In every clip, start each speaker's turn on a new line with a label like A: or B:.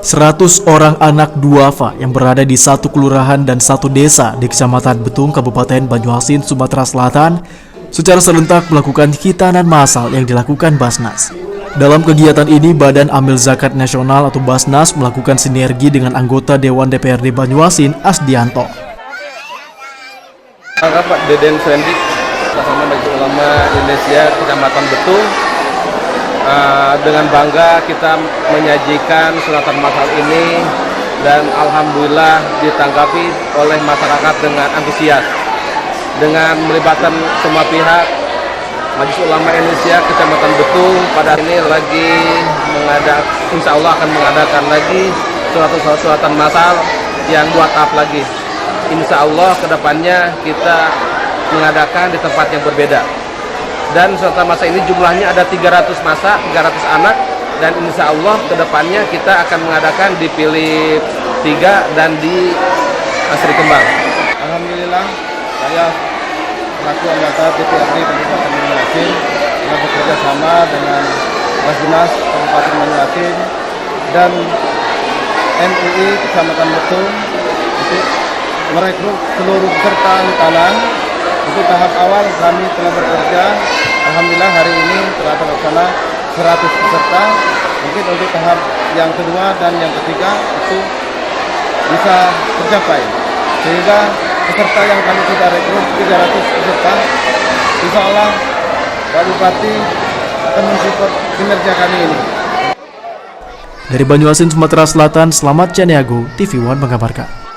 A: 100 orang anak duafa yang berada di satu kelurahan dan satu desa di Kecamatan Betung, Kabupaten Banyuasin, Sumatera Selatan secara serentak melakukan khitanan massal yang dilakukan Basnas. Dalam kegiatan ini, Badan Amil Zakat Nasional atau Basnas melakukan sinergi dengan anggota Dewan DPRD Banyuasin, Asdianto.
B: Pak Deden Suendi, bersama Majelis Ulama Indonesia Kecamatan Betung, dengan bangga kita menyajikan suratan massal ini dan alhamdulillah ditanggapi oleh masyarakat dengan antusias. Dengan melibatkan semua pihak, Majelis Ulama Indonesia Kecamatan Betung pada hari ini lagi insya Allah akan mengadakan lagi suratan massal yang 2 tahap lagi. Insya Allah kedepannya kita mengadakan di tempat yang berbeda. Dan suratan massal ini jumlahnya ada 300 massa, 300 anak, dan insya Allah kedepannya kita akan mengadakan di Pilih 3 dan di Sri Kembang.
C: Alhamdulillah, saya selaku anggota DPRD Kabupaten Banyuasin telah bekerja sama dengan Basnas Kabupaten Banyuasin dan MUI Kecamatan Betung untuk merekrut seluruh peserta hitanan. Untuk tahap awal kami telah bekerja, alhamdulillah hari ini telah terlaksana 100 peserta. Mungkin untuk tahap yang kedua dan yang ketiga itu bisa tercapai. Sehingga peserta yang kami sudah rekrut 300 peserta, insya Allah Pak Bupati akan mensupport kinerja kami ini.
A: Dari Banyuasin, Sumatera Selatan, Slamet Caniago, TV One mengabarkan.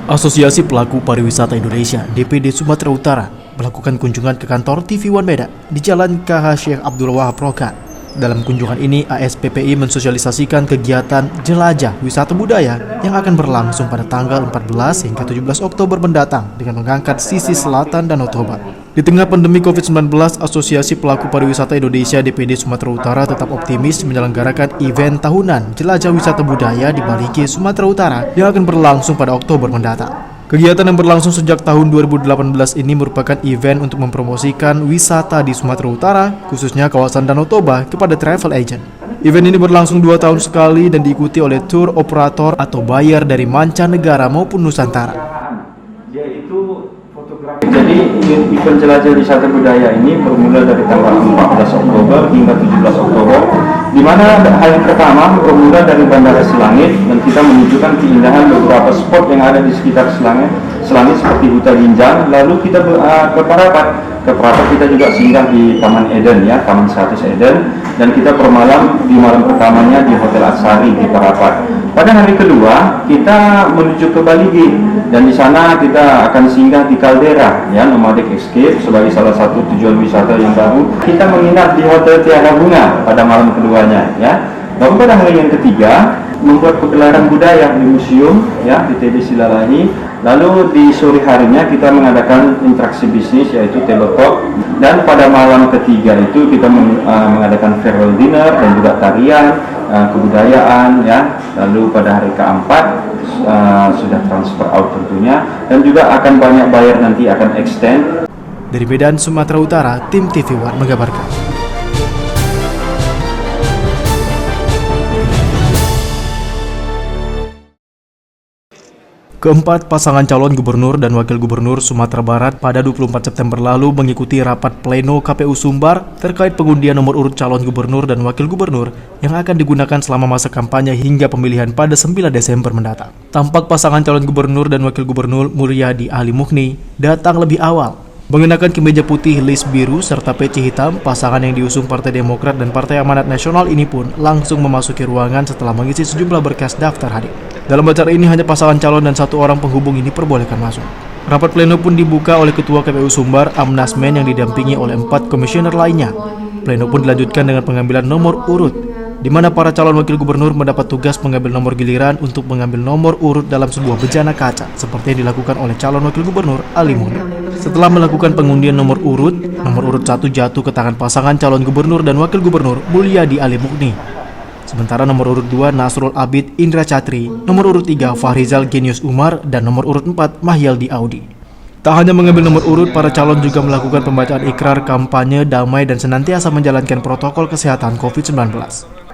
A: Asosiasi Pelaku Pariwisata Indonesia (DPD) Sumatera Utara melakukan kunjungan ke kantor TV One Medan di Jalan KH Syekh Abdul Wahab Rokan. Dalam kunjungan ini, ASPPI mensosialisasikan kegiatan jelajah wisata budaya yang akan berlangsung pada tanggal 14 hingga 17 Oktober mendatang dengan mengangkat sisi selatan Danau Toba. Di tengah pandemi COVID-19, Asosiasi Pelaku Pariwisata Indonesia (DPD) Sumatera Utara tetap optimis menyelenggarakan event tahunan jelajah wisata budaya di Baligi, Sumatera Utara yang akan berlangsung pada Oktober mendatang. Kegiatan yang berlangsung sejak tahun 2018 ini merupakan event untuk mempromosikan wisata di Sumatera Utara, khususnya kawasan Danau Toba, kepada travel agent. Event ini berlangsung 2 tahun sekali dan diikuti oleh tour operator atau buyer dari mancanegara maupun Nusantara.
D: Jadi event jelajah wisata budaya ini bermula dari tanggal 14 Oktober hingga 17 Oktober, di mana hari pertama bermula dari Bandara Selangit dan kita menunjukkan keindahan beberapa spot yang ada di sekitar Selangit seperti Huta Ginjang. Lalu kita ke Parapat kita juga singgah di Taman Eden, ya, Taman 100 Eden, dan kita bermalam di malam pertamanya di Hotel Atsari di Parapat. Pada hari kedua kita menuju ke Baligi dan di sana kita akan singgah di Caldera, ya, Nomadic Escape sebagai salah satu tujuan wisata yang baru. Kita menginap di Hotel Tiara Bunga pada malam keduanya, ya. Lalu pada hari yang ketiga membuat pegelaran budaya di museum, ya, di TD Silalahi. Lalu di sore harinya kita mengadakan interaksi bisnis yaitu table talk, dan pada malam ketiga itu kita mengadakan farewell dinner dan juga tarian kebudayaan, ya. Lalu pada hari keempat sudah transfer out tentunya, dan juga akan banyak buyer nanti akan extend.
A: Dari Medan, Sumatera Utara, tim TV One mengabarkan. Keempat pasangan calon gubernur dan wakil gubernur Sumatera Barat pada 24 September lalu mengikuti rapat pleno KPU Sumbar terkait pengundian nomor urut calon gubernur dan wakil gubernur yang akan digunakan selama masa kampanye hingga pemilihan pada 9 Desember mendatang. Tampak pasangan calon gubernur dan wakil gubernur Muryadi Ali Mukhni datang lebih awal. Mengenakan kemeja putih list biru serta peci hitam, pasangan yang diusung Partai Demokrat dan Partai Amanat Nasional ini pun langsung memasuki ruangan setelah mengisi sejumlah berkas daftar hadir. Dalam acara ini hanya pasangan calon dan 1 orang penghubung ini diperbolehkan masuk. Rapat pleno pun dibuka oleh Ketua KPU Sumbar, Amnasmen, yang didampingi oleh 4 komisioner lainnya. Pleno pun dilanjutkan dengan pengambilan nomor urut, di mana para calon wakil gubernur mendapat tugas mengambil nomor giliran untuk mengambil nomor urut dalam sebuah bejana kaca, seperti yang dilakukan oleh calon wakil gubernur Ali Mukhni. Setelah melakukan pengundian nomor urut 1 jatuh ke tangan pasangan calon gubernur dan wakil gubernur Mulyadi Ali Mukhni. Sementara nomor urut 2 Nasrul Abid Indra Catri, nomor urut 3 Fahrizal Genius Umar, dan nomor urut 4 Mahyaldi Audi. Tak hanya mengambil nomor urut, para calon juga melakukan pembacaan ikrar kampanye damai dan senantiasa menjalankan protokol kesehatan COVID-19.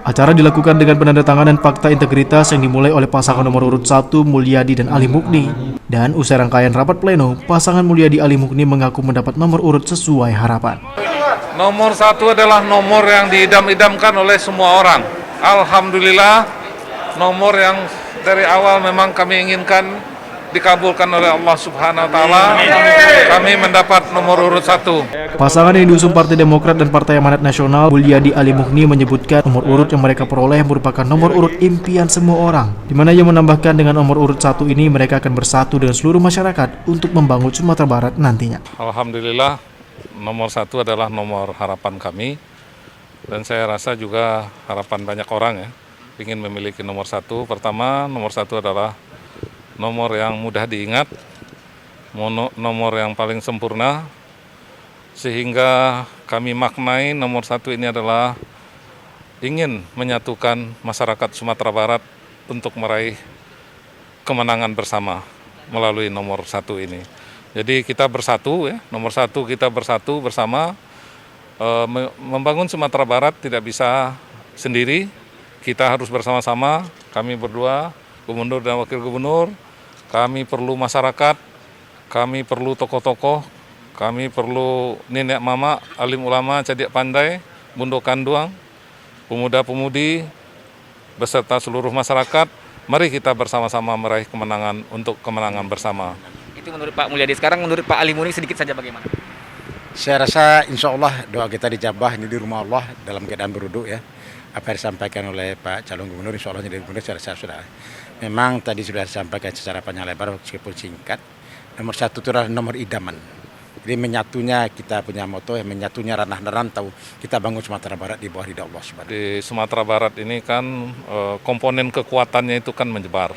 A: Acara dilakukan dengan penandatanganan fakta integritas yang dimulai oleh pasangan nomor urut 1 Mulyadi dan Ali Mukni. Dan usai rangkaian rapat pleno, pasangan Mulyadi Ali Mukni mengaku mendapat nomor urut sesuai harapan.
E: Nomor 1 adalah nomor yang diidam-idamkan oleh semua orang. Alhamdulillah, nomor yang dari awal memang kami inginkan dikabulkan oleh Allah Subhanahu wa Ta'ala. Kami mendapat nomor urut 1.
A: Pasangan yang diusung Partai Demokrat dan Partai Amanat Nasional, Mulyadi Ali Mukni, menyebutkan nomor urut yang mereka peroleh merupakan nomor urut impian semua orang, di mana ia menambahkan dengan nomor urut 1 ini mereka akan bersatu dengan seluruh masyarakat untuk membangun Sumatera Barat nantinya.
E: Alhamdulillah, nomor 1 adalah nomor harapan kami, dan saya rasa juga harapan banyak orang ya, ingin memiliki nomor 1. Pertama, nomor 1 adalah nomor yang mudah diingat, nomor yang paling sempurna, sehingga kami maknai nomor 1 ini adalah ingin menyatukan masyarakat Sumatera Barat untuk meraih kemenangan bersama melalui nomor 1 ini. Jadi kita bersatu ya, nomor 1 kita bersatu bersama, membangun Sumatera Barat tidak bisa sendiri, kita harus bersama-sama, kami berdua, Gubernur dan Wakil Gubernur, kami perlu masyarakat, kami perlu tokoh-tokoh, kami perlu nenek mama, alim ulama, cadiak pandai, bundo kanduang, pemuda-pemudi, beserta seluruh masyarakat. Mari kita bersama-sama meraih kemenangan untuk kemenangan bersama.
F: Itu menurut Pak Mulyadi. Sekarang menurut Pak Ali Mukni sedikit saja bagaimana?
G: Saya rasa insya Allah doa kita dijabah ini di rumah Allah dalam keadaan berwudu ya. Apa yang disampaikan oleh Pak calon gubernur, insya Allah jadi gubernur saya rasa sudah. Memang tadi sudah disampaikan secara panjang lebar meskipun singkat. Nomor 1 itu adalah nomor idaman. Jadi menyatunya kita punya moto, menyatunya ranah dan rantau. Kita bangun Sumatera Barat di bawah ridha Allah Subhanahu.
E: Di Sumatera Barat ini kan komponen kekuatannya itu kan menyebar.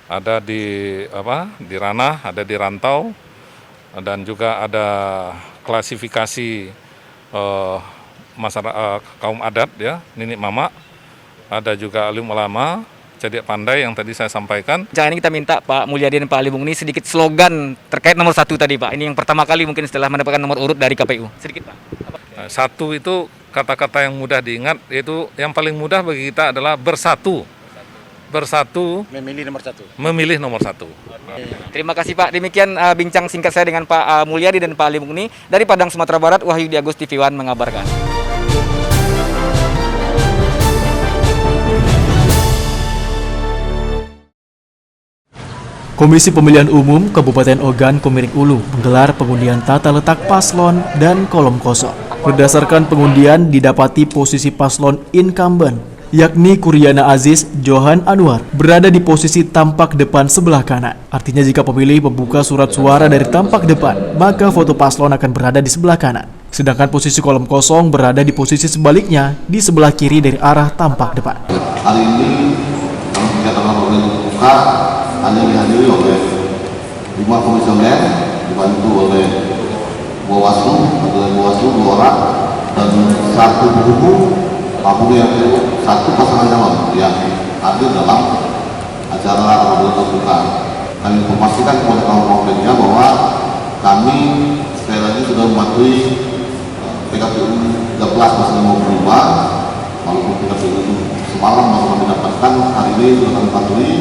E: Ada di ranah, ada di rantau, dan juga ada klasifikasi masyarakat kaum adat ya, nenek mama, ada juga alim ulama, cadiak pandai yang tadi saya sampaikan.
F: Jangan ini kita minta Pak Mulyadi dan Pak Ali Mukni sedikit slogan terkait nomor 1 tadi Pak. Ini yang pertama kali mungkin setelah mendapatkan nomor urut dari KPU. Sedikit Pak.
E: Nah, 1 itu kata-kata yang mudah diingat, yaitu yang paling mudah bagi kita adalah bersatu. Bersatu
G: Memilih nomor 1.
E: memilih nomor 1.
F: Terima kasih Pak. Demikian bincang singkat saya dengan Pak Mulyadi dan Pak Ali Mukni dari Padang, Sumatera Barat. Wahyu Diagus, TV One mengabarkan.
A: Komisi Pemilihan Umum Kabupaten Ogan Komering Ulu menggelar pengundian tata letak paslon dan kolom kosong. Berdasarkan pengundian didapati posisi paslon incumbent, yakni Kuryana Aziz Johan Anwar, berada di posisi tampak depan sebelah kanan. Artinya jika pemilih membuka surat suara dari tampak depan, maka foto paslon akan berada di sebelah kanan. Sedangkan posisi kolom kosong berada di posisi sebaliknya, di sebelah kiri dari arah tampak depan.
H: Hari ini dalam kegiatan rapat terbuka hanya dihadiri oleh 5 komisioner dibantu oleh Bawaslu, dari Bawaslu 2 orang dan 1 buku yang 1 pasangan calon yang hadir dalam acara rapat terbuka. Kami informasikan kepada kawan-kawan media bahwa kami sekali lagi sudah mematuhi PKPU 13 pasal 55, walaupun PKPU semalam baru didapatkan, hari ini sudah kami patuhi.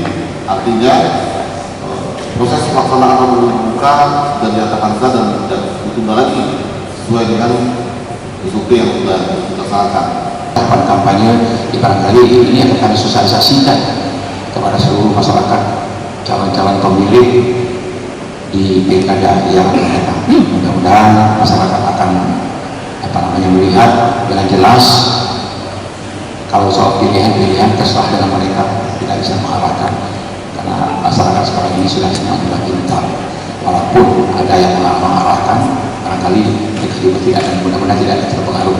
H: Artinya proses pelaksanaan rapat terbuka dan dinyatakan sah dan tidak ditunda lagi sesuai dengan SOP yang sudah dilaksanakan.
I: Tahapan kampanye barangkali ini akan kami sosialisasikan kepada seluruh masyarakat calon-calon pemilih di pilkada yang akan datang. Mudah-mudahan masyarakat akan melihat dengan jelas. Kalau soal pilihan terserah dengan mereka, tidak bisa mengarahkan karena masyarakat sekarang ini sudah semakin pintar. Walaupun ada yang mengarahkan, barangkali tidak dan mudah-mudahan tidak terpengaruh.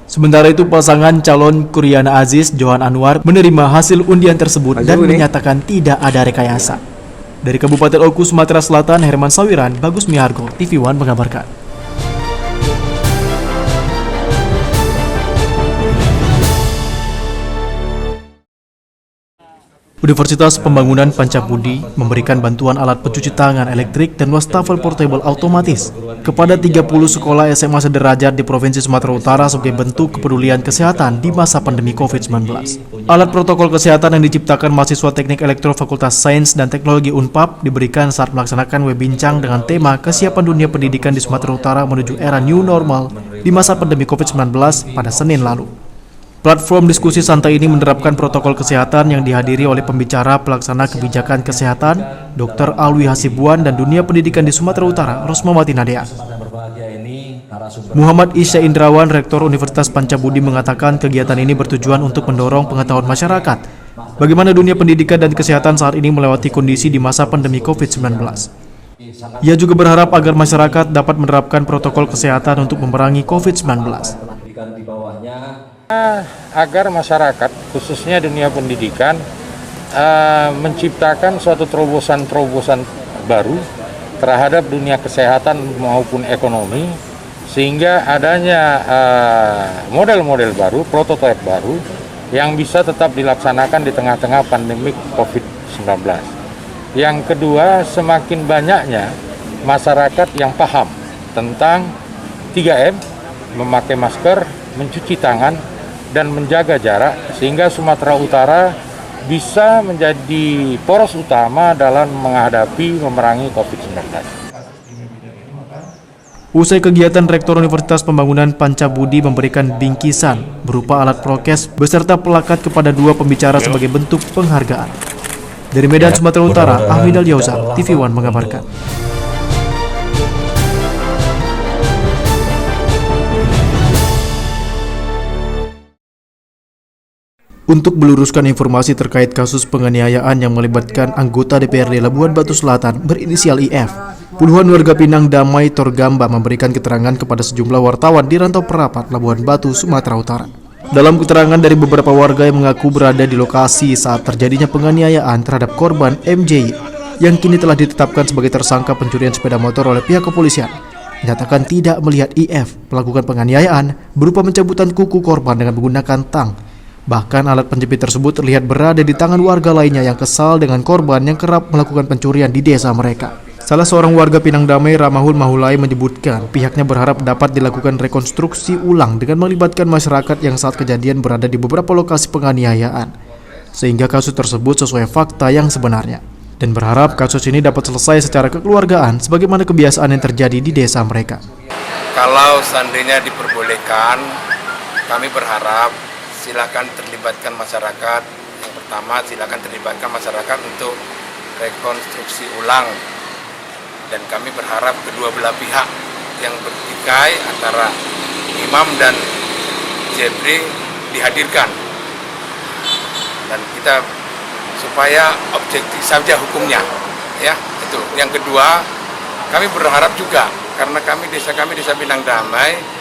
A: Sementara itu pasangan calon Kuryana Aziz Johan Anwar menerima hasil undian tersebut dan menyatakan tidak ada rekayasa. Dari Kabupaten Oku, Sumatera Selatan, Herman Sawiran, Bagus Mihargo, TV One mengabarkan. Universitas Pembangunan Pancabudi memberikan bantuan alat pencuci tangan elektrik dan wastafel portable otomatis kepada 30 sekolah SMA sederajat di Provinsi Sumatera Utara sebagai bentuk kepedulian kesehatan di masa pandemi COVID-19. Alat protokol kesehatan yang diciptakan mahasiswa Teknik Elektro Fakultas Sains dan Teknologi Unpad diberikan saat melaksanakan webincang dengan tema kesiapan dunia pendidikan di Sumatera Utara menuju era new normal di masa pandemi COVID-19 pada Senin lalu. Platform diskusi santai ini menerapkan protokol kesehatan yang dihadiri oleh pembicara pelaksana kebijakan kesehatan, Dr. Alwi Hasibuan dan dunia pendidikan di Sumatera Utara, Rosmawati Nadia. Muhammad Isya Indrawan, Rektor Universitas Pancabudi mengatakan kegiatan ini bertujuan untuk mendorong pengetahuan masyarakat bagaimana dunia pendidikan dan kesehatan saat ini melewati kondisi di masa pandemi COVID-19. Ia juga berharap agar masyarakat dapat menerapkan protokol kesehatan untuk memerangi COVID-19.
J: Agar masyarakat, khususnya dunia pendidikan, menciptakan suatu terobosan-terobosan baru terhadap dunia kesehatan maupun ekonomi, sehingga adanya model-model baru, prototipe baru, yang bisa tetap dilaksanakan di tengah-tengah pandemi COVID-19. Yang kedua, semakin banyaknya masyarakat yang paham tentang 3M, memakai masker, mencuci tangan, dan menjaga jarak, sehingga Sumatera Utara bisa menjadi poros utama dalam menghadapi memerangi COVID-19.
A: Usai kegiatan, Rektor Universitas Pembangunan Pancabudi memberikan bingkisan berupa alat prokes beserta plakat kepada 2 pembicara sebagai bentuk penghargaan. Dari Medan, Sumatera Utara, Ahmid Al-Yauzar, TV One mengabarkan. Untuk meluruskan informasi terkait kasus penganiayaan yang melibatkan anggota DPRD Labuhan Batu Selatan berinisial IF, puluhan warga Pinang Damai Torgamba memberikan keterangan kepada sejumlah wartawan di Rantau Perapat, Labuhan Batu, Sumatera Utara. Dalam keterangan dari beberapa warga yang mengaku berada di lokasi saat terjadinya penganiayaan terhadap korban MJ yang kini telah ditetapkan sebagai tersangka pencurian sepeda motor oleh pihak kepolisian, menyatakan tidak melihat IF melakukan penganiayaan berupa pencabutan kuku korban dengan menggunakan tang. Bahkan alat penjepit tersebut terlihat berada di tangan warga lainnya yang kesal dengan korban yang kerap melakukan pencurian di desa mereka. Salah seorang warga Pinang Damai, Ramahul Mahulai, menyebutkan pihaknya berharap dapat dilakukan rekonstruksi ulang dengan melibatkan masyarakat yang saat kejadian berada di beberapa lokasi penganiayaan, sehingga kasus tersebut sesuai fakta yang sebenarnya. Dan berharap kasus ini dapat selesai secara kekeluargaan sebagaimana kebiasaan yang terjadi di desa mereka.
K: Kalau seandainya diperbolehkan, kami berharap silakan terlibatkan masyarakat. Yang pertama, silakan terlibatkan masyarakat untuk rekonstruksi ulang. Dan kami berharap kedua belah pihak yang bertikai antara imam dan Jebri dihadirkan. Dan kita supaya objektif saja hukumnya, ya itu. Yang kedua, kami berharap juga karena desa kami desa Pinang Damai.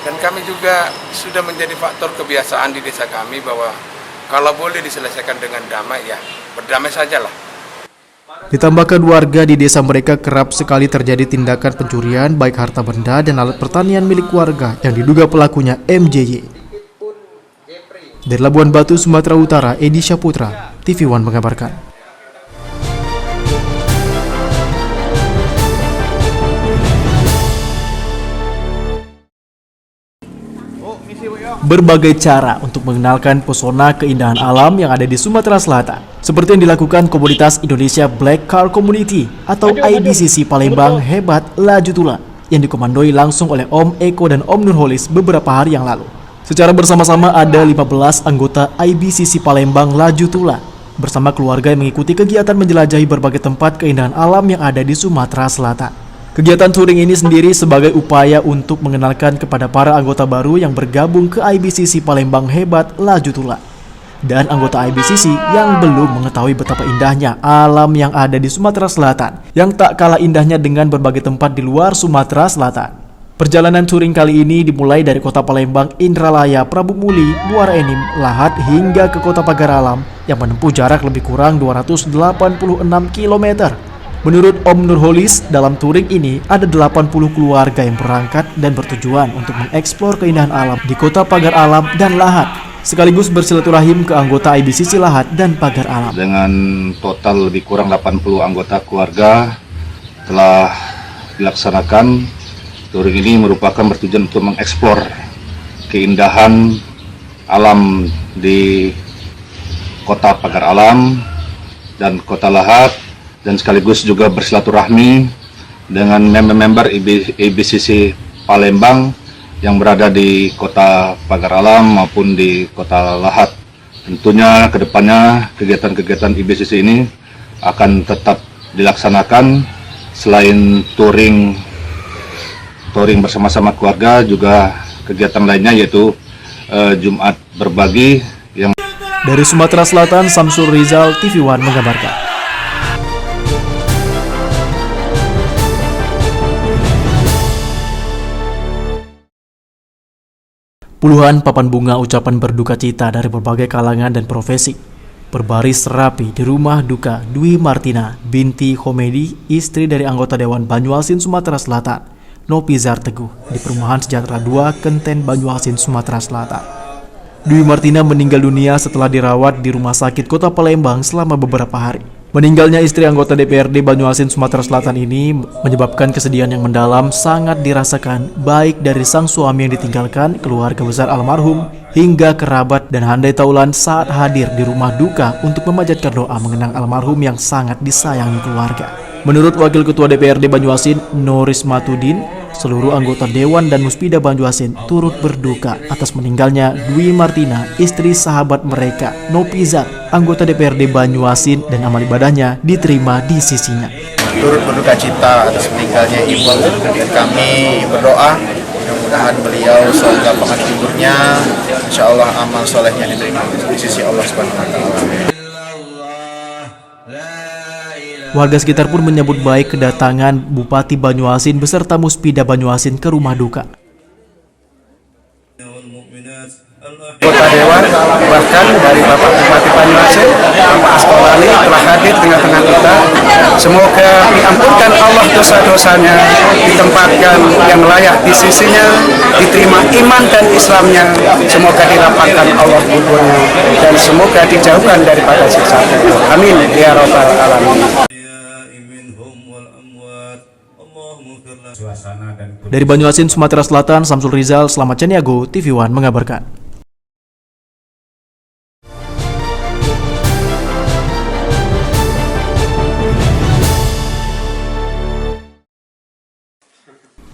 K: Dan kami juga sudah menjadi faktor kebiasaan di desa kami bahwa kalau boleh diselesaikan dengan damai, ya berdamai sajalah.
A: Ditambahkan warga di desa mereka kerap sekali terjadi tindakan pencurian baik harta benda dan alat pertanian milik warga yang diduga pelakunya MJY. Dari Labuhan Batu, Sumatera Utara, Edi Syaputra, TV One mengabarkan. Berbagai cara untuk mengenalkan pesona keindahan alam yang ada di Sumatera Selatan, seperti yang dilakukan komunitas Indonesia Black Car Community atau IBCC Palembang Hebat Laju Tula, yang dikomandoi langsung oleh Om Eko dan Om Nurholis beberapa hari yang lalu. Secara bersama-sama ada 15 anggota IBCC Palembang Laju Tula bersama keluarga yang mengikuti kegiatan menjelajahi berbagai tempat keindahan alam yang ada di Sumatera Selatan. Kegiatan touring ini sendiri sebagai upaya untuk mengenalkan kepada para anggota baru yang bergabung ke IBCC Palembang Hebat Laju Tula dan anggota IBCC yang belum mengetahui betapa indahnya alam yang ada di Sumatera Selatan yang tak kalah indahnya dengan berbagai tempat di luar Sumatera Selatan. Perjalanan touring kali ini dimulai dari kota Palembang, Indralaya, Prabu Muli, Muara Enim, Lahat hingga ke kota Pagar Alam yang menempuh jarak lebih kurang 286 km. Menurut Om Nurholis, dalam touring ini ada 80 keluarga yang berangkat dan bertujuan untuk mengeksplor keindahan alam di kota Pagar Alam dan Lahat. sekaligus bersilaturahim ke anggota IBCC Lahat dan Pagar Alam.
L: Dengan total lebih kurang 80 anggota keluarga telah dilaksanakan. Touring ini merupakan bertujuan untuk mengeksplor keindahan alam di Kota Pagar Alam dan Kota Lahat, dan sekaligus juga bersilaturahmi dengan member-member IBCC Palembang yang berada di Kota Pagar Alam maupun di Kota Lahat. Tentunya kedepannya kegiatan-kegiatan IBCC ini akan tetap dilaksanakan. Selain touring bersama-sama keluarga, juga kegiatan lainnya yaitu Jumat berbagi yang
A: Dari Sumatera Selatan, Samsul Rizal, TV One mengabarkan. Puluhan papan bunga ucapan berduka cita dari berbagai kalangan dan profesi berbaris rapi di rumah duka Dwi Martina binti Komedi, istri dari anggota Dewan Banyuasin Sumatera Selatan, Nopizar Teguh, di Perumahan Sejahtera 2, Kenten, Banyuasin, Sumatera Selatan. Dwi Martina meninggal dunia setelah dirawat di Rumah Sakit Kota Palembang selama beberapa hari. Meninggalnya istri anggota DPRD Banyuasin, Sumatera Selatan ini menyebabkan kesedihan yang mendalam sangat dirasakan baik dari sang suami yang ditinggalkan, keluarga besar almarhum, hingga kerabat dan handai taulan saat hadir di rumah duka untuk memanjatkan doa mengenang almarhum yang sangat disayangi keluarga. Menurut Wakil Ketua DPRD Banyuasin, Noris Matudin, seluruh anggota Dewan dan Muspida Banyuasin turut berduka atas meninggalnya Dwi Martina, istri sahabat mereka, Nopizar, anggota DPRD Banyuasin, dan amal ibadahnya diterima di sisinya.
M: Turut berduka cita atas meninggalnya ibu, dan kami berdoa mudah-mudahan beliau selalu lapangkan kuburnya, insya Allah amal solehnya diterima di sisi Allah Subhanahu wa Ta'ala.
A: Warga sekitar pun menyambut baik kedatangan Bupati Banyuasin beserta Muspida Banyuasin ke rumah duka.
C: Kota Dewan, bahkan dari Bapak Bupati Banyuasin, Bapak Askolani telah hadir tengah-tengah kita. Semoga diampunkan Allah dosa-dosanya, ditempatkan yang layak di sisinya, diterima iman dan Islamnya, semoga dilapangkan Allah kuburnya, dan semoga dijauhkan daripada siksa kubur. Amin ya rabbal alamin.
A: Dari Banyuasin, Sumatera Selatan, Samsul Rizal, Selamat Caniago, TV One mengabarkan.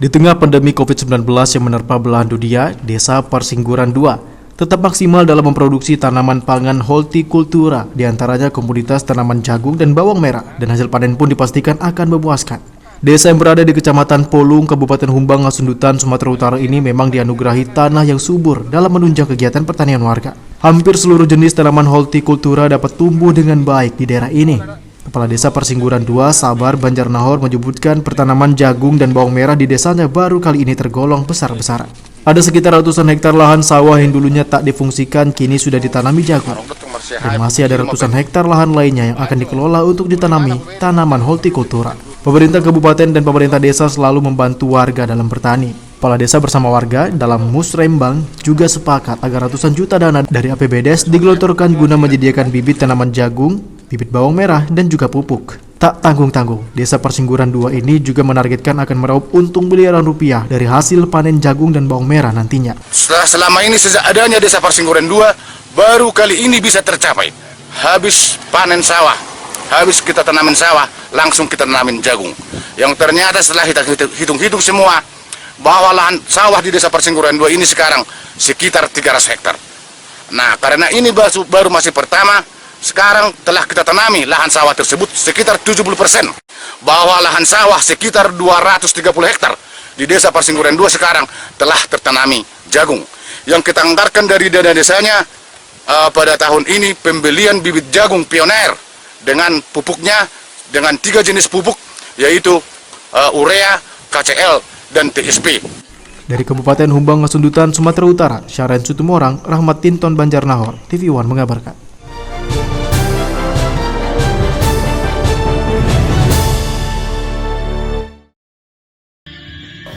A: Di tengah pandemi COVID-19 yang menerpa belahan dunia, Desa Persingguran 2 tetap maksimal dalam memproduksi tanaman pangan hortikultura, diantaranya komoditas tanaman jagung dan bawang merah, dan hasil panen pun dipastikan akan memuaskan. Desa yang berada di Kecamatan Polung, Kabupaten Humbang, Ngasundutan, Sumatera Utara ini memang dianugerahi tanah yang subur dalam menunjang kegiatan pertanian warga. Hampir seluruh jenis tanaman hortikultura dapat tumbuh dengan baik di daerah ini. Kepala Desa Persingguran 2, Sabar Banjarnahor, menyebutkan pertanaman jagung dan bawang merah di desanya baru kali ini tergolong besar-besaran. Ada sekitar ratusan hektar lahan sawah yang dulunya tak difungsikan kini sudah ditanami jagung. Dan masih ada ratusan hektar lahan lainnya yang akan dikelola untuk ditanami tanaman hortikultura. Pemerintah kabupaten dan pemerintah desa selalu membantu warga dalam bertani. Kepala desa bersama warga dalam Musrembang juga sepakat agar ratusan juta dana dari APBDes digelontorkan guna menyediakan bibit tanaman jagung, bibit bawang merah, dan juga pupuk. Tak tanggung-tanggung, Desa Persingguran 2 ini juga menargetkan akan meraup untung miliaran rupiah dari hasil panen jagung dan bawang merah nantinya.
G: Selama ini sejak adanya Desa Persingguran 2, baru kali ini bisa tercapai. Habis panen sawah, habis kita tanamin sawah, langsung kita tanamin jagung. Yang ternyata setelah kita hitung-hitung semua, bahwa lahan sawah di Desa Persingguran 2 ini sekarang sekitar 300 hektar. Nah, karena ini baru masih pertama, sekarang telah kita tanami lahan sawah tersebut sekitar 70%. Bahwa lahan sawah sekitar 230 hektar di Desa Persingguran 2 sekarang telah tertanami jagung. Yang kita anggarkan dari dana desanya pada tahun ini pembelian bibit jagung pioner dengan pupuknya dengan 3 jenis pupuk, yaitu urea, KCL, dan TSP.
A: Dari Kabupaten Humbang, Ngasundutan, Sumatera Utara, Syaren Sutumorang, Rahmat Tinton Banjarnahor, TV One mengabarkan.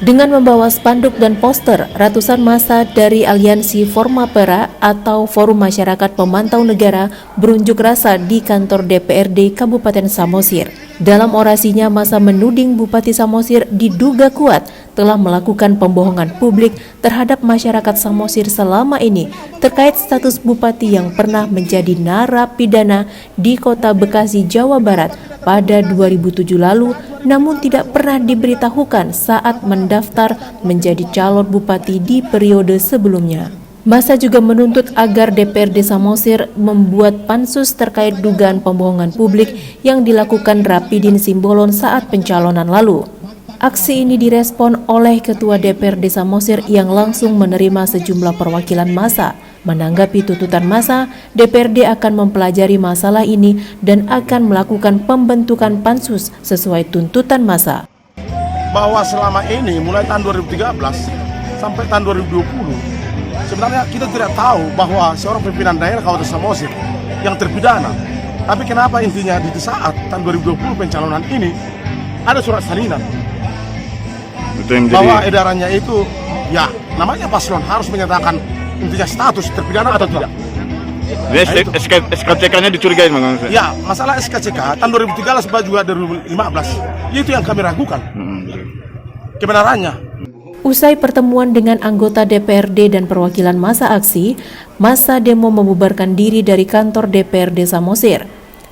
N: Dengan membawa spanduk dan poster, ratusan massa dari Aliansi Formapera atau Forum Masyarakat Pemantau Negara berunjuk rasa di kantor DPRD Kabupaten Samosir. Dalam orasinya, massa menuding Bupati Samosir diduga kuat telah melakukan pembohongan publik terhadap masyarakat Samosir selama ini terkait status bupati yang pernah menjadi narapidana di Kota Bekasi, Jawa Barat pada 2007 lalu, namun tidak pernah diberitahukan saat mendaftar menjadi calon bupati di periode sebelumnya. Massa juga menuntut agar DPRD Samosir membuat pansus terkait dugaan pembohongan publik yang dilakukan Rapidin Simbolon saat pencalonan lalu. Aksi ini direspon oleh Ketua DPRD Samosir yang langsung menerima sejumlah perwakilan massa. Menanggapi tuntutan massa, DPRD akan mempelajari masalah ini dan akan melakukan pembentukan pansus sesuai tuntutan massa.
C: Bahwa selama ini mulai tahun 2013 sampai tahun 2020, sebenarnya kita tidak tahu bahwa seorang pimpinan daerah Kabupaten Samosir yang terpidana. Tapi kenapa intinya di saat tahun 2020 pencalonan ini ada surat salinan bahwa edarannya itu ya namanya paslon harus menyatakan intinya status terpidana atau tidak.
O: SKCK-nya dicurigai maksudnya?
C: Ya, masalah SKCK tahun 2013 juga 2015 itu yang kami ragukan kebenarannya.
N: Usai pertemuan dengan anggota DPRD dan perwakilan massa aksi, massa demo membubarkan diri dari kantor DPRD Samosir.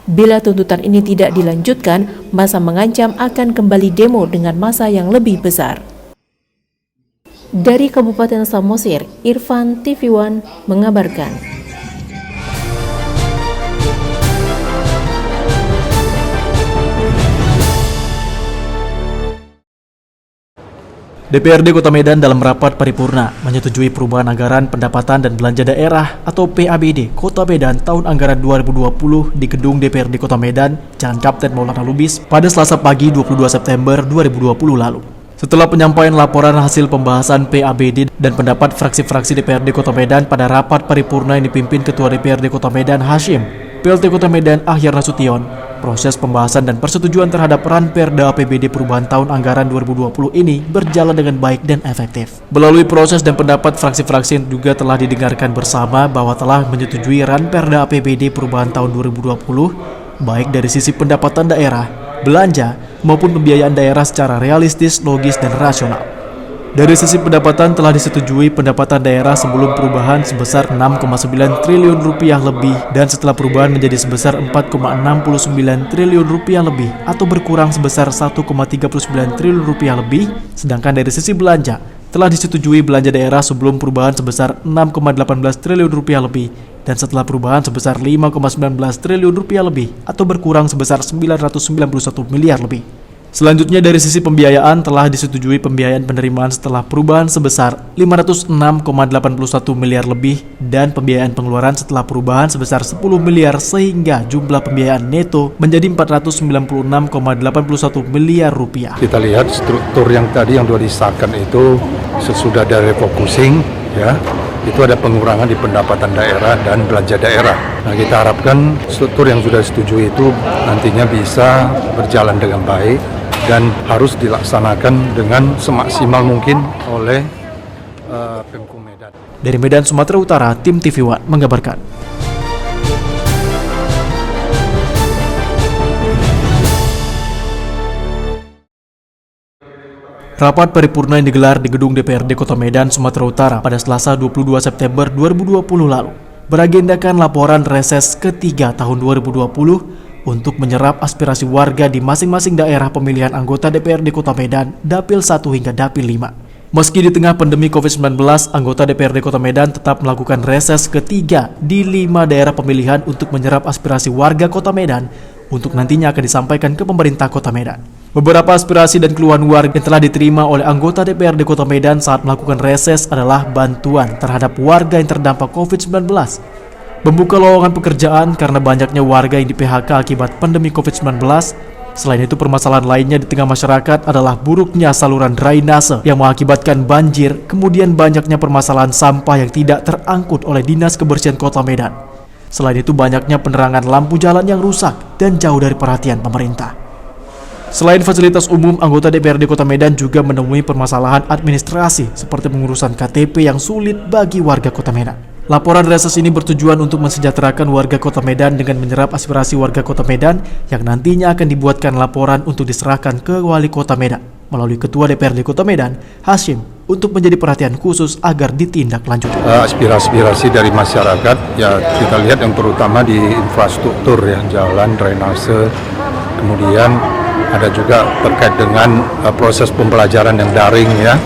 N: Bila tuntutan ini tidak dilanjutkan, massa mengancam akan kembali demo dengan massa yang lebih besar. Dari Kabupaten Samosir, Irfan TV One mengabarkan.
A: DPRD Kota Medan dalam rapat paripurna menyetujui perubahan anggaran pendapatan dan belanja daerah atau PABD Kota Medan tahun anggaran 2020 di gedung DPRD Kota Medan, Jalan Kapten Maulana Lubis pada Selasa pagi 22 September 2020 lalu. Setelah penyampaian laporan hasil pembahasan PABD dan pendapat fraksi-fraksi DPRD Kota Medan pada rapat paripurna yang dipimpin Ketua DPRD Kota Medan Hashim, PLT Kota Medan Ahyar Nasution, proses pembahasan dan persetujuan terhadap Ranperda APBD perubahan tahun anggaran 2020 ini berjalan dengan baik dan efektif. Melalui proses dan pendapat fraksi-fraksi yang juga telah didengarkan bersama bahwa telah menyetujui Ranperda APBD perubahan tahun 2020, baik dari sisi pendapatan daerah, belanja, maupun pembiayaan daerah secara realistis, logis, dan rasional. Dari sisi pendapatan telah disetujui pendapatan daerah sebelum perubahan sebesar 6,9 triliun rupiah lebih dan setelah perubahan menjadi sebesar 4,69 triliun rupiah lebih atau berkurang sebesar 1,39 triliun rupiah lebih, sedangkan dari sisi belanja telah disetujui belanja daerah sebelum perubahan sebesar 6,18 triliun rupiah lebih dan setelah perubahan sebesar 5,19 triliun rupiah lebih atau berkurang sebesar 991 miliar lebih. Selanjutnya dari sisi pembiayaan telah disetujui pembiayaan penerimaan setelah perubahan sebesar 506,81 miliar lebih dan pembiayaan pengeluaran setelah perubahan sebesar 10 miliar sehingga jumlah pembiayaan neto menjadi 496,81 miliar rupiah.
P: Kita lihat struktur yang tadi yang sudah disahkan itu sesudah dari refocusing ya, itu ada pengurangan di pendapatan daerah dan belanja daerah. Nah, kita harapkan struktur yang sudah disetujui itu nantinya bisa berjalan dengan baik dan harus dilaksanakan dengan semaksimal mungkin oleh Pemko Medan.
A: Dari Medan, Sumatera Utara, tim TV One mengabarkan. Rapat paripurna yang digelar di gedung DPRD Kota Medan, Sumatera Utara pada Selasa 22 September 2020 lalu beragendakan laporan reses ketiga tahun 2020 untuk menyerap aspirasi warga di masing-masing daerah pemilihan anggota DPRD Kota Medan, Dapil 1 hingga Dapil 5. Meski di tengah pandemi COVID-19, anggota DPRD Kota Medan tetap melakukan reses ketiga di 5 daerah pemilihan untuk menyerap aspirasi warga Kota Medan untuk nantinya akan disampaikan ke pemerintah Kota Medan. Beberapa aspirasi dan keluhan warga yang telah diterima oleh anggota DPRD Kota Medan saat melakukan reses adalah bantuan terhadap warga yang terdampak COVID-19, membuka lowongan pekerjaan karena banyaknya warga yang di-PHK akibat pandemi COVID-19. Selain itu, permasalahan lainnya di tengah masyarakat adalah buruknya saluran drainase yang mengakibatkan banjir, kemudian banyaknya permasalahan sampah yang tidak terangkut oleh Dinas Kebersihan Kota Medan. Selain itu, banyaknya penerangan lampu jalan yang rusak dan jauh dari perhatian pemerintah. Selain fasilitas umum, anggota DPRD Kota Medan juga menemui permasalahan administrasi seperti pengurusan KTP yang sulit bagi warga Kota Medan. Laporan reses ini bertujuan untuk mensejahterakan warga Kota Medan dengan menyerap aspirasi warga Kota Medan yang nantinya akan dibuatkan laporan untuk diserahkan ke Wali Kota Medan melalui Ketua DPRD Kota Medan, Hashim, untuk menjadi perhatian khusus agar ditindaklanjuti.
P: Aspirasi dari masyarakat, ya kita lihat yang terutama di infrastruktur ya, jalan, drainase, kemudian ada juga terkait dengan proses pembelajaran yang daring ya,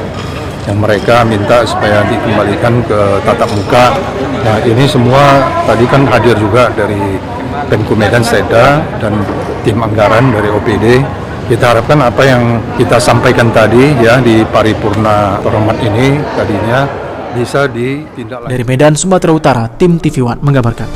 P: yang mereka minta supaya dikembalikan ke tatap muka. Nah ini semua tadi kan hadir juga dari Pemko Medan Seda dan tim anggaran dari OPD. Kita harapkan apa yang kita sampaikan tadi ya di paripurna terhormat ini tadinya bisa ditindaklanjuti.
A: Dari Medan, Sumatera Utara, tim TV One mengabarkan.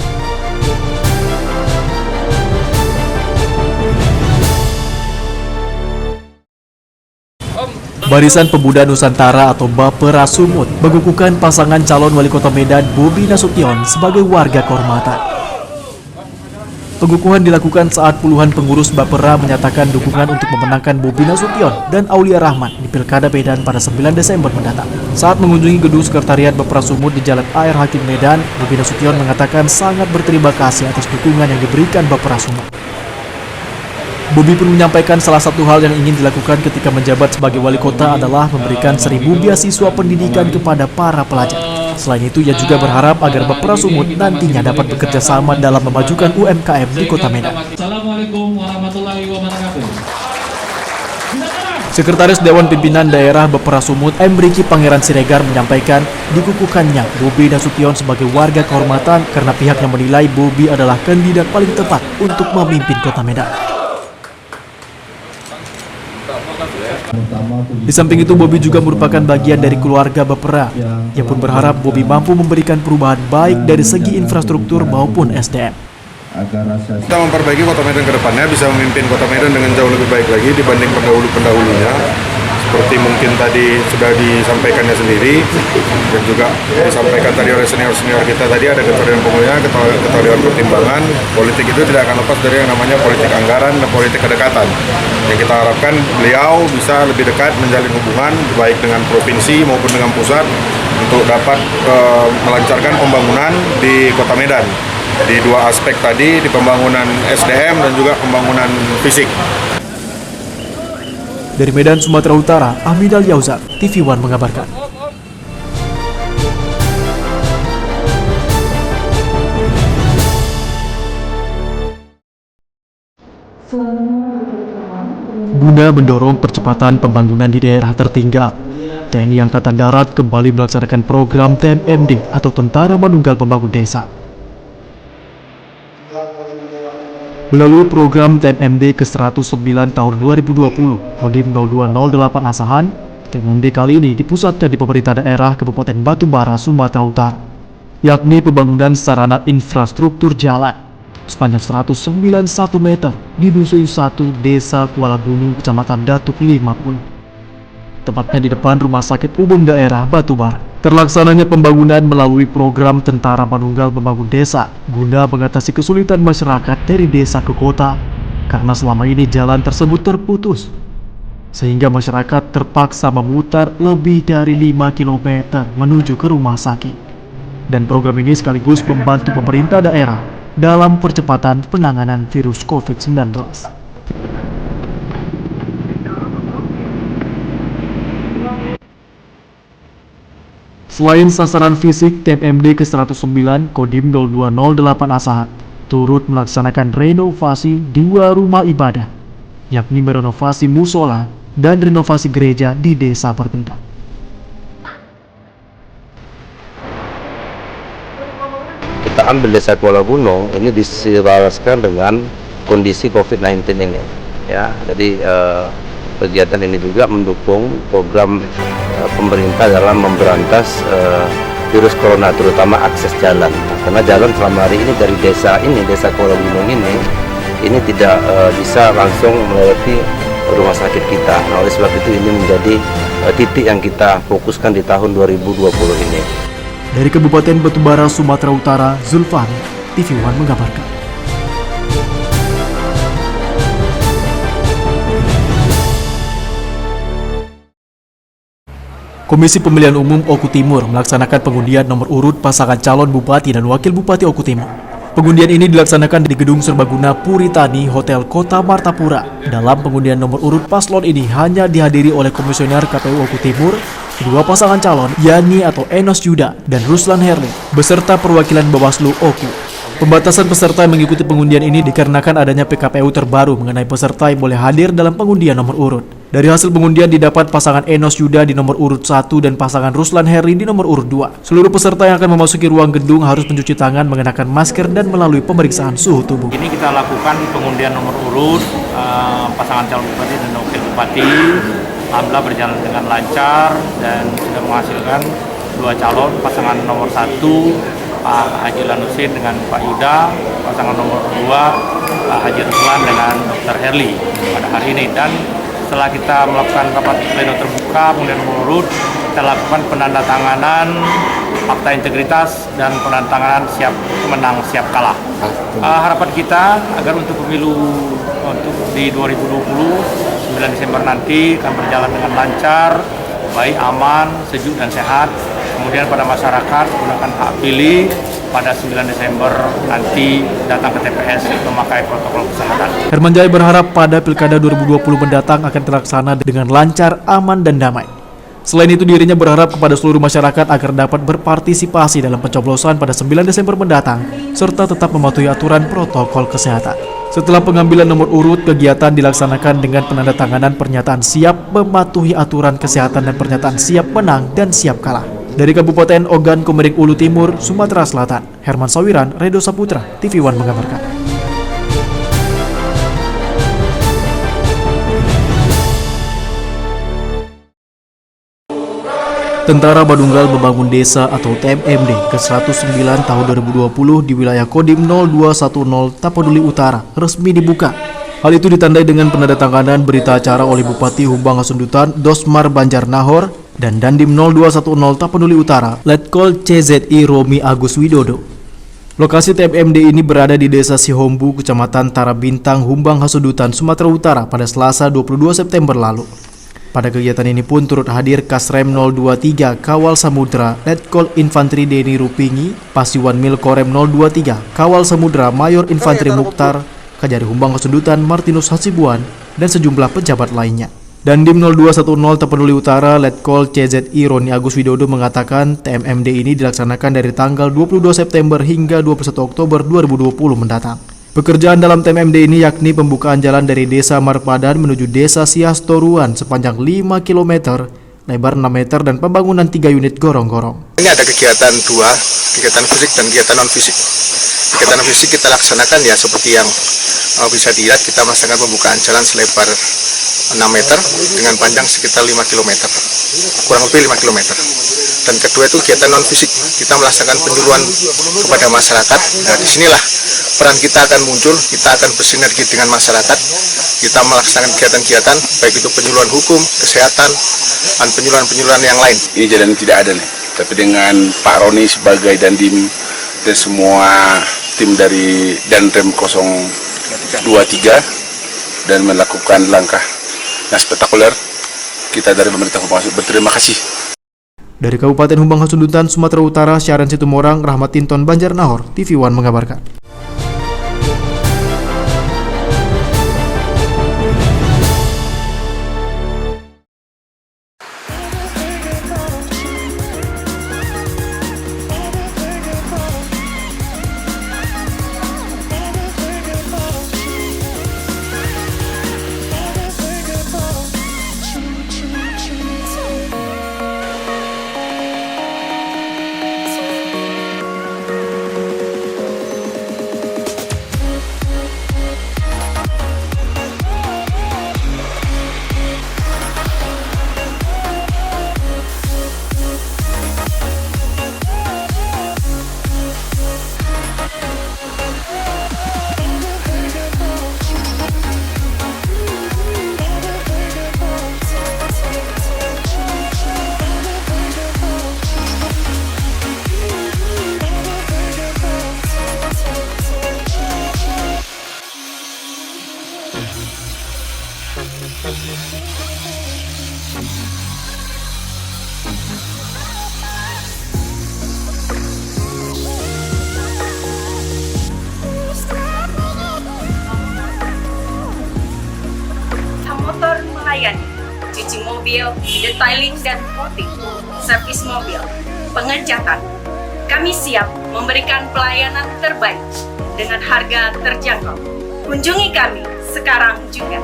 A: Barisan Pemuda Nusantara atau Bapera Sumut mengukuhkan pasangan calon wali kota Medan Bobi Nasution sebagai warga kehormatan. Pengukuhan dilakukan saat puluhan pengurus Bapera menyatakan dukungan untuk memenangkan Bobi Nasution dan Aulia Rahman di Pilkada Medan pada 9 Desember mendatang. Saat mengunjungi gedung sekretariat Bapera Sumut di Jalan Air Hakim Medan, Bobi Nasution mengatakan sangat berterima kasih atas dukungan yang diberikan Bapera Sumut. Bobi pun menyampaikan salah satu hal yang ingin dilakukan ketika menjabat sebagai wali kota adalah memberikan 1.000 beasiswa pendidikan kepada para pelajar. Selain itu, ia juga berharap agar Bapera Sumut nantinya dapat bekerja sama dalam memajukan UMKM di Kota Medan.
O: Assalamualaikum warahmatullahi wabarakatuh.
A: Sekretaris Dewan Pimpinan Daerah Bapera Sumut, M. Riki Pangeran Siregar menyampaikan dikukuhkannya Bobi Nasution sebagai warga kehormatan karena pihaknya menilai Bobi adalah kandidat paling tepat untuk memimpin Kota Medan. Di samping itu, Bobi juga merupakan bagian dari keluarga Bapera. Ia pun berharap Bobi mampu memberikan perubahan baik dari segi infrastruktur maupun SDM.
C: Kita memperbaiki Kota Medan ke depannya, bisa memimpin Kota Medan dengan jauh lebih baik lagi dibanding pendahulu-pendahulunya. Seperti mungkin tadi sudah disampaikannya sendiri, dan juga disampaikan tadi oleh senior-senior kita tadi, ada ketua dewan pengurusnya, ketua dewan pertimbangan. Politik itu tidak akan lepas dari yang namanya politik anggaran dan politik kedekatan. Yang kita harapkan beliau bisa lebih dekat menjalin hubungan baik dengan provinsi maupun dengan pusat untuk dapat melancarkan pembangunan di Kota Medan. Di dua aspek tadi, di pembangunan SDM dan juga pembangunan fisik.
A: Dari Medan, Sumatera Utara, Ahmidal Yauzat, TV One mengabarkan. Guna mendorong percepatan pembangunan di daerah tertinggal, TNI Angkatan Darat kembali melaksanakan program TMMD atau Tentara Manunggal Pembangun Desa. Melalui program TMMD ke-109 tahun 2020, Kodim 0208 Asahan, TMMD kali ini dipusatkan di pemerintah daerah Kabupaten Batubara, Sumatera Utara, yakni pembangunan sarana infrastruktur jalan sepanjang 191 meter di Dusun 1, Desa Kuala Gunung, Kecamatan Datuk 50. Tepatnya di depan Rumah Sakit Umum Daerah Batubara. Terlaksananya pembangunan melalui program Tentara Manunggal Pembangun Desa guna mengatasi kesulitan masyarakat dari desa ke kota karena selama ini jalan tersebut terputus sehingga masyarakat terpaksa memutar lebih dari 5 km menuju ke rumah sakit. Dan program ini sekaligus membantu pemerintah daerah dalam percepatan penanganan virus COVID-19. Selain sasaran fisik, TMMD ke-109 Kodim 0208 Asahan turut melaksanakan renovasi 2 rumah ibadah, yakni merenovasi musola dan renovasi gereja di desa berbeda.
Q: Kita ambil desa Kuala Gunung ini diselaraskan dengan kondisi COVID-19 ini, ya. Jadi kegiatan ini juga mendukung program pemerintah dalam memberantas virus corona, terutama akses jalan. Karena jalan selama hari ini dari desa ini, desa Kuala Gunung ini tidak bisa langsung melewati rumah sakit kita. Nah, oleh sebab itu ini menjadi titik yang kita fokuskan di tahun 2020 ini.
A: Dari Kabupaten Batubara, Sumatera Utara, Zulfan, TV One mengabarkan. Komisi Pemilihan Umum Oku Timur melaksanakan pengundian nomor urut pasangan calon bupati dan wakil bupati Oku Timur. Pengundian ini dilaksanakan di Gedung Serbaguna Puritani Hotel Kota Martapura. Dalam pengundian nomor urut paslon ini hanya dihadiri oleh Komisioner KPU Oku Timur, kedua pasangan calon, Yani atau Enos Yuda dan Ruslan Herli, beserta perwakilan Bawaslu Oku. Pembatasan peserta yang mengikuti pengundian ini dikarenakan adanya PKPU terbaru mengenai peserta yang boleh hadir dalam pengundian nomor urut. Dari hasil pengundian didapat pasangan Enos Yuda di nomor urut 1 dan pasangan Ruslan Herli di nomor urut 2. Seluruh peserta yang akan memasuki ruang gedung harus mencuci tangan, mengenakan masker dan melalui pemeriksaan suhu tubuh.
J: Ini kita lakukan pengundian nomor urut pasangan calon bupati dan wakil bupati. Alhamdulillah berjalan dengan lancar dan sudah menghasilkan dua calon. Pasangan nomor 1 Pak Haji Lanusin dengan Pak Yuda, pasangan nomor 2 Pak Haji Ruslan dengan Dr. Herli pada hari ini. Dan setelah kita melakukan rapat pleno terbuka pengundian nomor urut, kita lakukan penandatanganan fakta integritas dan penandatanganan siap menang siap kalah. Harapan kita agar untuk pemilu untuk di 2020 9 Desember nanti akan berjalan dengan lancar, baik, aman, sejuk dan sehat. Kemudian pada masyarakat gunakan hak pilih pada 9 Desember nanti datang ke TPS memakai protokol kesehatan.
A: Herman Jaya berharap pada Pilkada 2020 mendatang akan terlaksana dengan lancar, aman, dan damai. Selain itu, dirinya berharap kepada seluruh masyarakat agar dapat berpartisipasi dalam pencoblosan pada 9 Desember mendatang, serta tetap mematuhi aturan protokol kesehatan. Setelah pengambilan nomor urut, kegiatan dilaksanakan dengan penandatanganan pernyataan siap mematuhi aturan kesehatan dan pernyataan siap menang dan siap kalah. Dari Kabupaten Ogan Komering Ulu Timur, Sumatera Selatan, Herman Sawiran, Redo Saputra, TV One mengabarkan. Tentara Badunggal membangun desa atau TMMD ke-109 tahun 2020 di wilayah Kodim 0210 Tapanuli Utara resmi dibuka. Hal itu ditandai dengan penandatanganan berita acara oleh Bupati Humbang Hasundutan Dosmar Banjar Nahor dan Dandim 0210 Tapanuli Utara Letkol CZI Romi Agus Widodo. Lokasi TMMD ini berada di Desa Sihombu, Kecamatan Tarabintang, Humbang Hasundutan, Sumatera Utara pada Selasa 22 September lalu. Pada kegiatan ini pun turut hadir Kasrem 023 Kawal Samudra Letkol Infantri Deni Rupingi, Pasiwan Mil Korem 023 Kawal Samudra Mayor Infantri Mukhtar, Kajari Humbang Hasundutan Martinus Hasibuan, dan sejumlah pejabat lainnya. Dandim 0210 Tapanuli Utara Letkol CZI Roni Agus Widodo mengatakan TMMD ini dilaksanakan dari tanggal 22 September hingga 21 Oktober 2020 mendatang. Pekerjaan dalam TMMD ini yakni pembukaan jalan dari Desa Marpadan menuju Desa Siastoruan sepanjang 5 km, lebar 6 meter, dan pembangunan 3 unit gorong-gorong.
R: Ini ada kegiatan dua, kegiatan fisik dan kegiatan non-fisik. Kegiatan fisik kita laksanakan ya seperti yang bisa dilihat, kita melaksanakan pembukaan jalan selebar 6 meter dengan panjang sekitar 5 km, kurang lebih 5 km. Dan kedua itu kegiatan non-fisik, kita melaksanakan penyuluhan kepada masyarakat. Nah, disinilah peran kita akan muncul, kita akan bersinergi dengan masyarakat, kita melaksanakan kegiatan-kegiatan, baik itu penyuluhan hukum, kesehatan, dan penyuluhan-penyuluhan yang lain.
S: Ini jalan tidak ada nih, tapi dengan Pak Roni sebagai Dandim dan semua tim dari Danrem 023 dan melakukan langkah yang spektakuler, kita dari pemerintah Humbang berterima kasih.
A: Dari Kabupaten Humbang Hasundutan, Sumatera Utara, Syaran Situmorang, Rahmat Tinton Banjar Nahor, TV One mengabarkan.
T: Motor melayani, cuci mobil, detailing dan coating, servis mobil, pengecatan. Kami siap memberikan pelayanan terbaik dengan harga terjangkau. Kunjungi kami sekarang juga.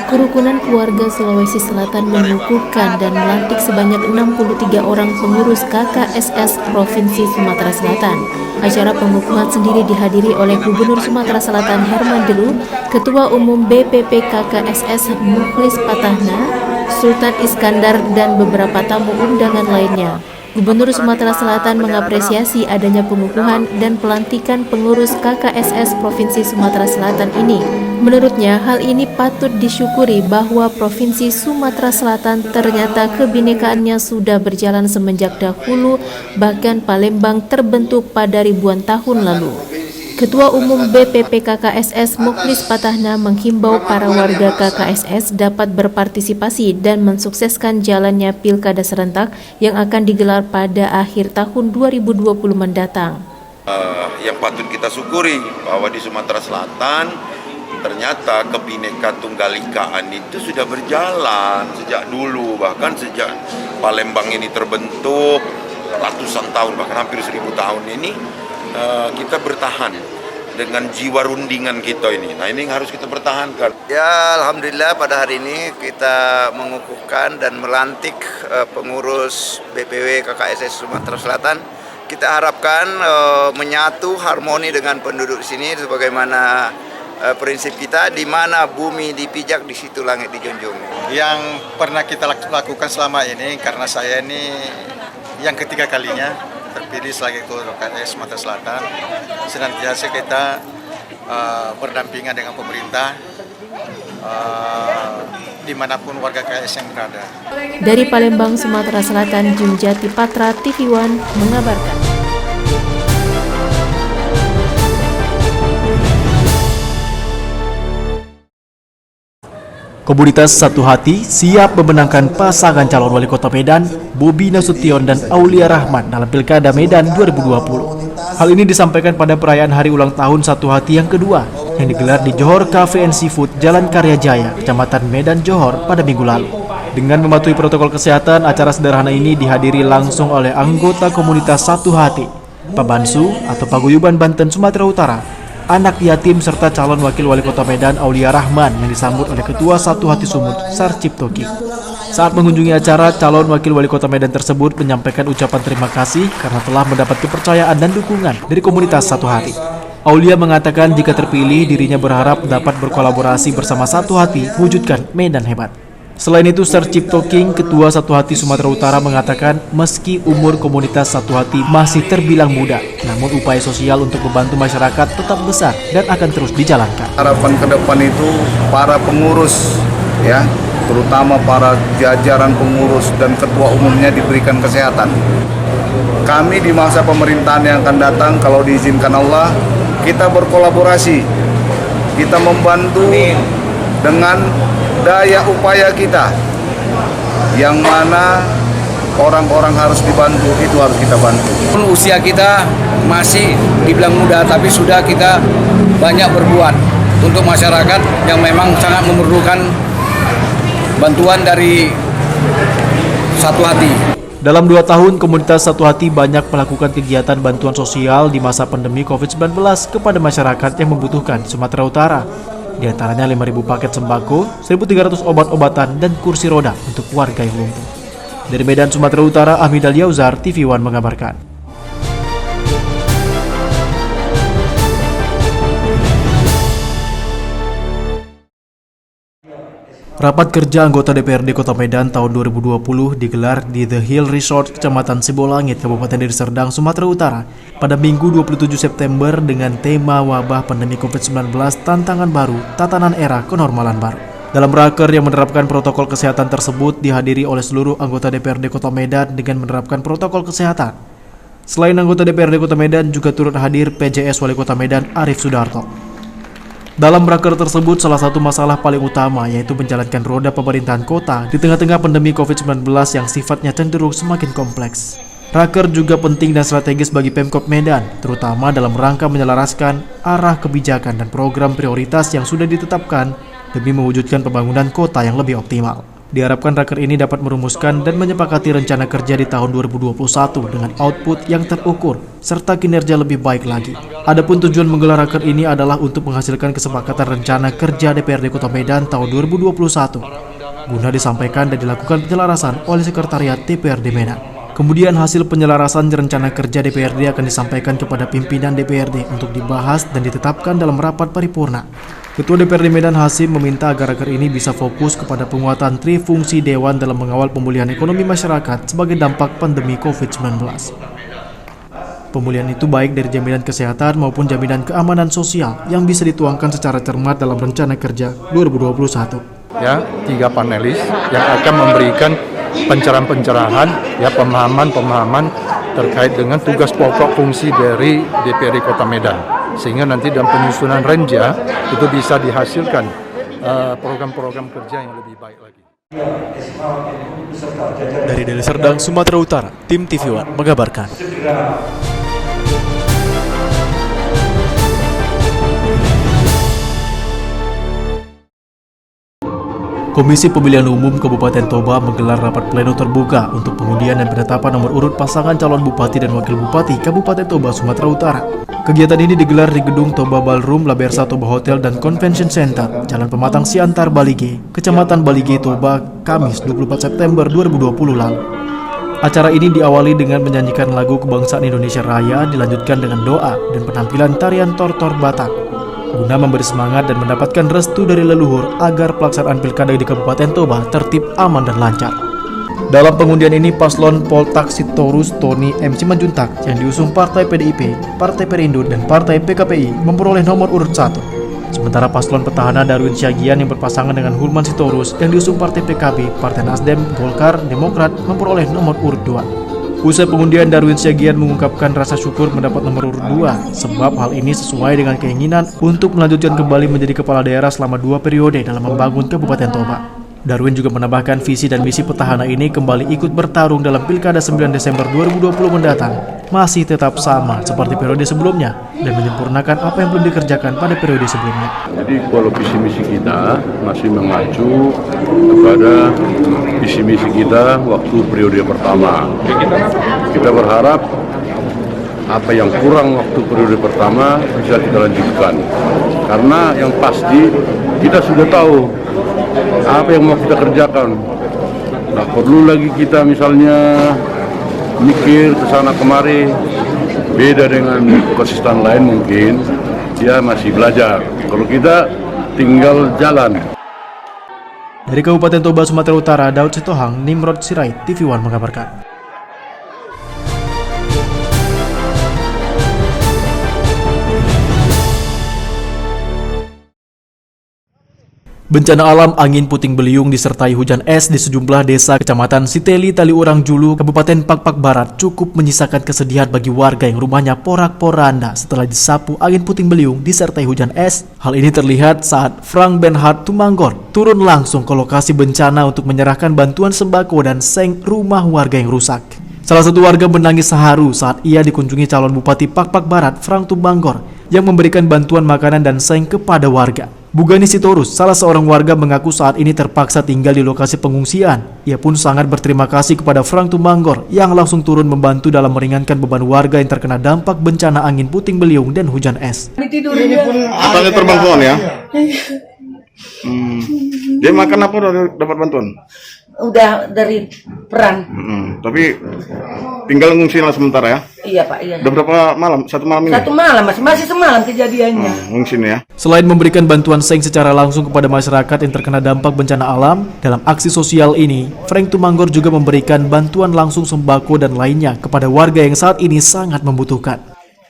N: Kerukunan keluarga Sulawesi Selatan mengukuhkan dan melantik sebanyak 63 orang pengurus KKSS Provinsi Sumatera Selatan. Acara pengukuhan sendiri dihadiri oleh Gubernur Sumatera Selatan Herman Deru, Ketua Umum BPP KKSS Mukhlis Patahna, Sultan Iskandar, dan beberapa tamu undangan lainnya. Gubernur Sumatera Selatan mengapresiasi adanya pengukuhan dan pelantikan pengurus KKSS Provinsi Sumatera Selatan ini. Menurutnya, hal ini patut disyukuri bahwa Provinsi Sumatera Selatan ternyata kebinekaannya sudah berjalan semenjak dahulu, bahkan Palembang terbentuk pada ribuan tahun lalu. Ketua Umum BPP KKSS Mukhlis Patahna menghimbau para warga KKSS dapat berpartisipasi dan mensukseskan jalannya Pilkada serentak yang akan digelar pada akhir tahun 2020 mendatang.
U: Yang patut kita syukuri bahwa di Sumatera Selatan ternyata Kebhinekaan Tunggal Ikaan itu sudah berjalan sejak dulu, bahkan sejak Palembang ini terbentuk ratusan tahun, bahkan hampir 1000 tahun ini. Kita bertahan dengan jiwa rundingan kita ini. Nah, ini yang harus kita pertahankan.
V: Ya, alhamdulillah pada hari ini kita mengukuhkan dan melantik pengurus BPW KKSS Sumatera Selatan. Kita harapkan menyatu harmoni dengan penduduk sini sebagaimana prinsip kita, di mana bumi dipijak, di situ langit dijunjung.
C: Yang pernah kita lakukan selama ini, karena saya ini yang ketiga kalinya terpilih sebagai Ketua KKSS Sumatera Selatan, senantiasa kita berdampingan dengan pemerintah dimanapun warga KKS yang berada.
N: Dari Palembang, Sumatera Selatan, Jumjati Patra, TV One mengabarkan.
A: Komunitas Satu Hati siap memenangkan pasangan calon wali kota Medan, Bobi Nasution dan Aulia Rahman dalam Pilkada Medan 2020. Hal ini disampaikan pada perayaan hari ulang tahun Satu Hati yang kedua, yang digelar di Johor Cafe and Seafood, Jalan Karya Jaya, Kecamatan Medan, Johor pada minggu lalu. Dengan mematuhi protokol kesehatan, acara sederhana ini dihadiri langsung oleh anggota komunitas Satu Hati, Pabansu atau Paguyuban Banten Sumatera Utara, anak yatim serta calon wakil wali kota Medan Aulia Rahman yang disambut oleh Ketua Satu Hati Sumut Sarcipto King. Saat mengunjungi acara, calon wakil wali kota Medan tersebut menyampaikan ucapan terima kasih karena telah mendapat kepercayaan dan dukungan dari komunitas Satu Hati. Aulia mengatakan jika terpilih dirinya berharap dapat berkolaborasi bersama Satu Hati mewujudkan Medan hebat. Selain itu, Sarcipto King, Ketua Satu Hati Sumatera Utara mengatakan meski umur komunitas Satu Hati masih terbilang muda, namun upaya sosial untuk membantu masyarakat tetap besar dan akan terus dijalankan.
C: Harapan ke depan itu para pengurus, ya, terutama para jajaran pengurus dan ketua umumnya diberikan kesehatan. Kami di masa pemerintahan yang akan datang, kalau diizinkan Allah, kita berkolaborasi, kita membantu dengan daya upaya kita, yang mana orang-orang harus dibantu, itu harus kita bantu.
W: Usia kita masih dibilang muda, tapi sudah kita banyak berbuat untuk masyarakat yang memang sangat memerlukan bantuan dari Satu Hati.
A: Dalam 2 tahun, komunitas Satu Hati banyak melakukan kegiatan bantuan sosial di masa pandemi COVID-19 kepada masyarakat yang membutuhkan Sumatera Utara. Di antaranya 5.000 paket sembako, 1.300 obat-obatan, dan kursi roda untuk warga yang lumpuh. Dari Medan, Sumatera Utara, Ahmid Al-Yauzar, TV One mengabarkan. Rapat kerja anggota DPRD Kota Medan tahun 2020 digelar di The Hill Resort, Kecamatan Sibolangit, Kabupaten Deli Serdang, Sumatera Utara pada Minggu 27 September dengan tema wabah pandemi COVID-19 tantangan baru, tatanan era kenormalan baru. Dalam raker yang menerapkan protokol kesehatan tersebut dihadiri oleh seluruh anggota DPRD Kota Medan dengan menerapkan protokol kesehatan. Selain anggota DPRD Kota Medan juga turut hadir PJS Wali Kota Medan Arief Sudarto. Dalam raker tersebut salah satu masalah paling utama yaitu menjalankan roda pemerintahan kota di tengah-tengah pandemi COVID-19 yang sifatnya cenderung semakin kompleks. Raker juga penting dan strategis bagi Pemkot Medan, terutama dalam rangka menyelaraskan arah kebijakan dan program prioritas yang sudah ditetapkan demi mewujudkan pembangunan kota yang lebih optimal. Diharapkan raker ini dapat merumuskan dan menyepakati rencana kerja di tahun 2021 dengan output yang terukur serta kinerja lebih baik lagi. Adapun tujuan menggelar raker ini adalah untuk menghasilkan kesepakatan rencana kerja DPRD Kota Medan tahun 2021 guna disampaikan dan dilakukan penyelarasan oleh Sekretariat DPRD Medan. Kemudian hasil penyelarasan rencana kerja DPRD akan disampaikan kepada pimpinan DPRD untuk dibahas dan ditetapkan dalam rapat paripurna. Ketua DPRD Medan Hasim meminta agar raker ini bisa fokus kepada penguatan trifungsi Dewan dalam mengawal pemulihan ekonomi masyarakat sebagai dampak pandemi COVID-19. Pemulihan itu baik dari jaminan kesehatan maupun jaminan keamanan sosial yang bisa dituangkan secara cermat dalam rencana kerja 2021.
P: Ya, 3 panelis yang akan memberikan pencerahan-pencerahan, ya pemahaman-pemahaman terkait dengan tugas pokok fungsi dari DPRD Kota Medan, sehingga nanti dalam penyusunan renja itu bisa dihasilkan program-program kerja yang lebih baik lagi.
A: Dari Deli Serdang, Sumatera Utara, tim TV One mengabarkan. Komisi Pemilihan Umum Kabupaten Toba menggelar rapat pleno terbuka untuk pengundian dan penetapan nomor urut pasangan calon bupati dan wakil bupati Kabupaten Toba, Sumatera Utara. Kegiatan ini digelar di gedung Toba Ballroom Labersa Toba Hotel dan Convention Center, Jalan Pematang Siantar, Balige, Kecamatan Balige, Toba, Kamis 24 September 2020 lalu. Acara ini diawali dengan menyanyikan lagu Kebangsaan Indonesia Raya, dilanjutkan dengan doa dan penampilan tarian tortor Batak, guna memberi semangat dan mendapatkan restu dari leluhur agar pelaksanaan pilkada di Kabupaten Toba tertib, aman, dan lancar. Dalam pengundian ini, paslon Poltak Sitorus Tony M. Simanjuntak yang diusung Partai PDIP, Partai Perindo, dan Partai PKPI memperoleh nomor urut 1. Sementara paslon petahana Darwin Syagian yang berpasangan dengan Hulman Sitorus yang diusung Partai PKB, Partai Nasdem, Golkar, Demokrat memperoleh nomor urut 2. Usai pengundian, Darwin Syagian mengungkapkan rasa syukur mendapat nomor urut 2 sebab hal ini sesuai dengan keinginan untuk melanjutkan kembali menjadi kepala daerah selama 2 periode dalam membangun Kabupaten Toba. Darwin juga menambahkan visi dan misi petahana ini kembali ikut bertarung dalam Pilkada 9 Desember 2020 mendatang masih tetap sama seperti periode sebelumnya dan menyempurnakan apa yang belum dikerjakan pada periode sebelumnya.
B: Jadi kalau visi misi kita masih mengacu kepada visi misi kita waktu periode pertama. Kita berharap apa yang kurang waktu periode pertama bisa kita lanjutkan. Karena yang pasti kita sudah tahu apa yang mau kita kerjakan. Nah, perlu lagi kita misalnya mikir ke sana kemari. Beda dengan konsisten lain mungkin dia masih belajar. Kalau kita tinggal jalan.
A: Dari Kabupaten Toba, Sumatera Utara, Daud Sitohang, Nimrod Sirait, TV One mengabarkan. Bencana alam angin puting beliung disertai hujan es di sejumlah desa Kecamatan Siteli, Taliurang Julu, Kabupaten Pakpak Barat cukup menyisakan kesedihan bagi warga yang rumahnya porak-poranda setelah disapu angin puting beliung disertai hujan es. Hal ini terlihat saat Frank Benhard Tumanggor turun langsung ke lokasi bencana untuk menyerahkan bantuan sembako dan seng rumah warga yang rusak. Salah satu warga menangis haru saat ia dikunjungi calon Bupati Pakpak Barat, Frank Tumanggor, yang memberikan bantuan makanan dan seng kepada warga. Bugani Sitorus, salah seorang warga, mengaku saat ini terpaksa tinggal di lokasi pengungsian. Ia pun sangat berterima kasih kepada Frank Tumanggor yang langsung turun membantu dalam meringankan beban warga yang terkena dampak bencana angin puting beliung dan hujan es.
R: Asalnya terbangkuan ya? Dia makan apa udah dapat bantuan?
D: Udah dari peran.
R: Tapi tinggal ngungsi lah sementara ya?
D: Iya Pak, iya.
R: Udah berapa malam? Satu malam ini?
D: Satu malam, masih semalam kejadiannya.
R: Ngungsi ya?
A: Selain memberikan bantuan seng secara langsung kepada masyarakat yang terkena dampak bencana alam, dalam aksi sosial ini, Frank Tumanggor juga memberikan bantuan langsung sembako dan lainnya kepada warga yang saat ini sangat membutuhkan.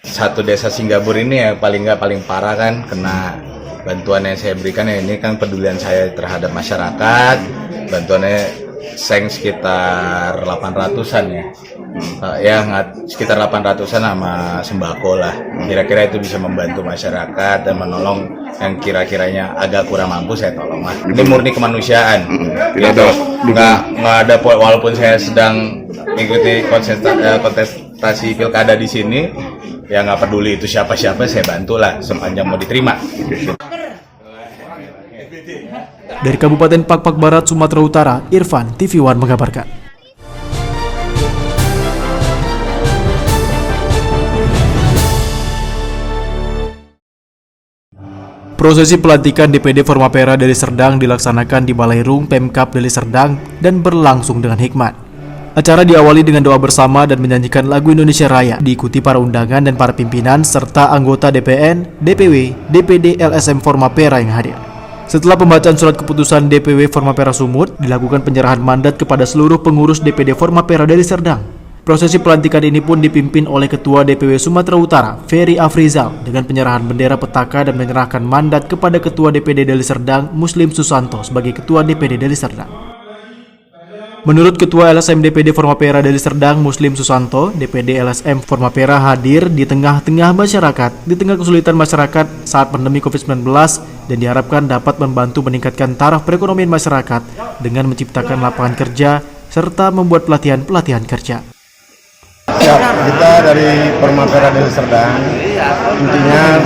E: Satu desa Singgabur ini ya paling parah kan, kena bantuan yang saya berikan ini kan pedulian saya terhadap masyarakat. Bantuannya sekitar 800-an ya. Sekitar 800-an sama sembako lah. Kira-kira itu bisa membantu masyarakat dan menolong yang kira-kiranya agak kurang mampu, saya tolong lah. Ini murni kemanusiaan. Nggak ada, walaupun saya sedang mengikuti kontestasi pilkada di sini, ya nggak peduli itu siapa-siapa, saya bantu lah sepanjang mau diterima.
A: Dari Kabupaten Pakpak Barat, Sumatera Utara, Irfan, TV One mengabarkan. Prosesi pelantikan DPD Formapera Deli Serdang dilaksanakan di Balai Rung Pemkab Deli Serdang dan berlangsung dengan hikmat. Acara diawali dengan doa bersama dan menyanyikan lagu Indonesia Raya, diikuti para undangan dan para pimpinan serta anggota DPN, DPW, DPD LSM Formapera yang hadir. Setelah pembacaan surat keputusan DPW Formapera Sumut, dilakukan penyerahan mandat kepada seluruh pengurus DPD Formapera Deli Serdang. Prosesi pelantikan ini pun dipimpin oleh Ketua DPW Sumatera Utara, Ferry Afrizal, dengan penyerahan bendera petaka dan menyerahkan mandat kepada Ketua DPD Deli Serdang, Muslim Susanto, sebagai Ketua DPD Deli Serdang. Menurut Ketua LSM DPD Formapera Deli Serdang, Muslim Susanto, DPD LSM Formapera hadir di tengah-tengah masyarakat, di tengah kesulitan masyarakat saat pandemi COVID-19, dan diharapkan dapat membantu meningkatkan taraf perekonomian masyarakat dengan menciptakan lapangan kerja serta membuat pelatihan-pelatihan kerja.
C: Kita dari Formapera Deli Serdang intinya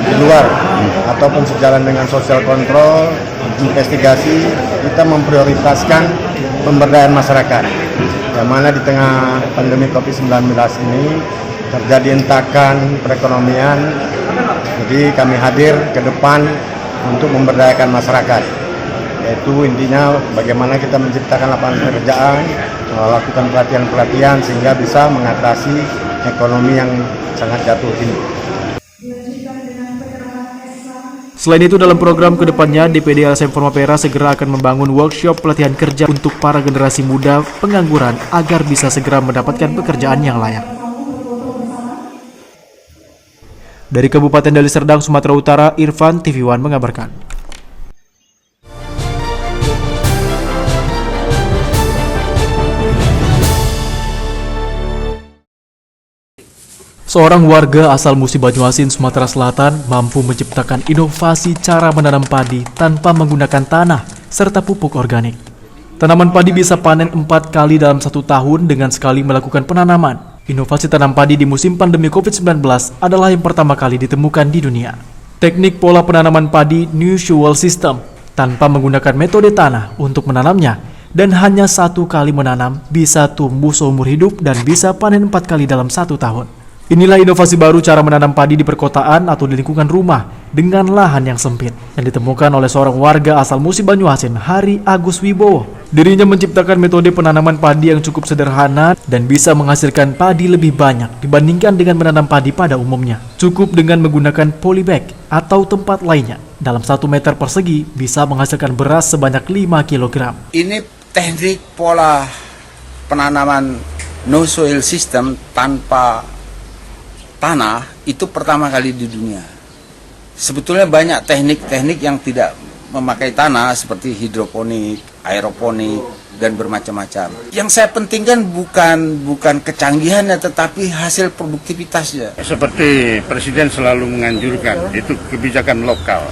C: di luar ataupun sejalan dengan sosial kontrol, investigasi, kita memprioritaskan pemberdayaan masyarakat. Yang mana di tengah pandemi COVID-19 ini terjadi hentakan perekonomian, jadi kami hadir ke depan untuk memberdayakan masyarakat. Yaitu intinya bagaimana kita menciptakan lapangan pekerjaan, melakukan pelatihan-pelatihan sehingga bisa mengatasi ekonomi yang sangat jatuh ini.
A: Selain itu, dalam program kedepannya, DPD LSM Formapera segera akan membangun workshop pelatihan kerja untuk para generasi muda pengangguran agar bisa segera mendapatkan pekerjaan yang layak. Dari Kabupaten Deli Serdang, Sumatera Utara, Irfan, TV One mengabarkan. Seorang warga asal Musi Banyuasin, Sumatera Selatan mampu menciptakan inovasi cara menanam padi tanpa menggunakan tanah serta pupuk organik. Tanaman padi bisa panen 4 kali dalam 1 tahun dengan sekali melakukan penanaman. Inovasi tanam padi di musim pandemi COVID-19 adalah yang pertama kali ditemukan di dunia. Teknik pola penanaman padi New Sewell System tanpa menggunakan metode tanah untuk menanamnya dan hanya 1 kali menanam bisa tumbuh seumur hidup dan bisa panen 4 kali dalam 1 tahun. Inilah inovasi baru cara menanam padi di perkotaan atau di lingkungan rumah dengan lahan yang sempit yang ditemukan oleh seorang warga asal Musi Banyuasin, Hari Agus Wibowo. Dirinya menciptakan metode penanaman padi yang cukup sederhana dan bisa menghasilkan padi lebih banyak dibandingkan dengan menanam padi pada umumnya. Cukup dengan menggunakan polybag atau tempat lainnya. Dalam 1 meter persegi bisa menghasilkan beras sebanyak 5 kg.
W: Ini teknik pola penanaman no soil system tanpa tanah itu pertama kali di dunia. Sebetulnya banyak teknik-teknik yang tidak memakai tanah seperti hidroponik, aeroponik, dan bermacam-macam. Yang saya pentingkan bukan kecanggihannya tetapi hasil produktivitasnya.
F: Seperti Presiden selalu menganjurkan, itu kebijakan lokal.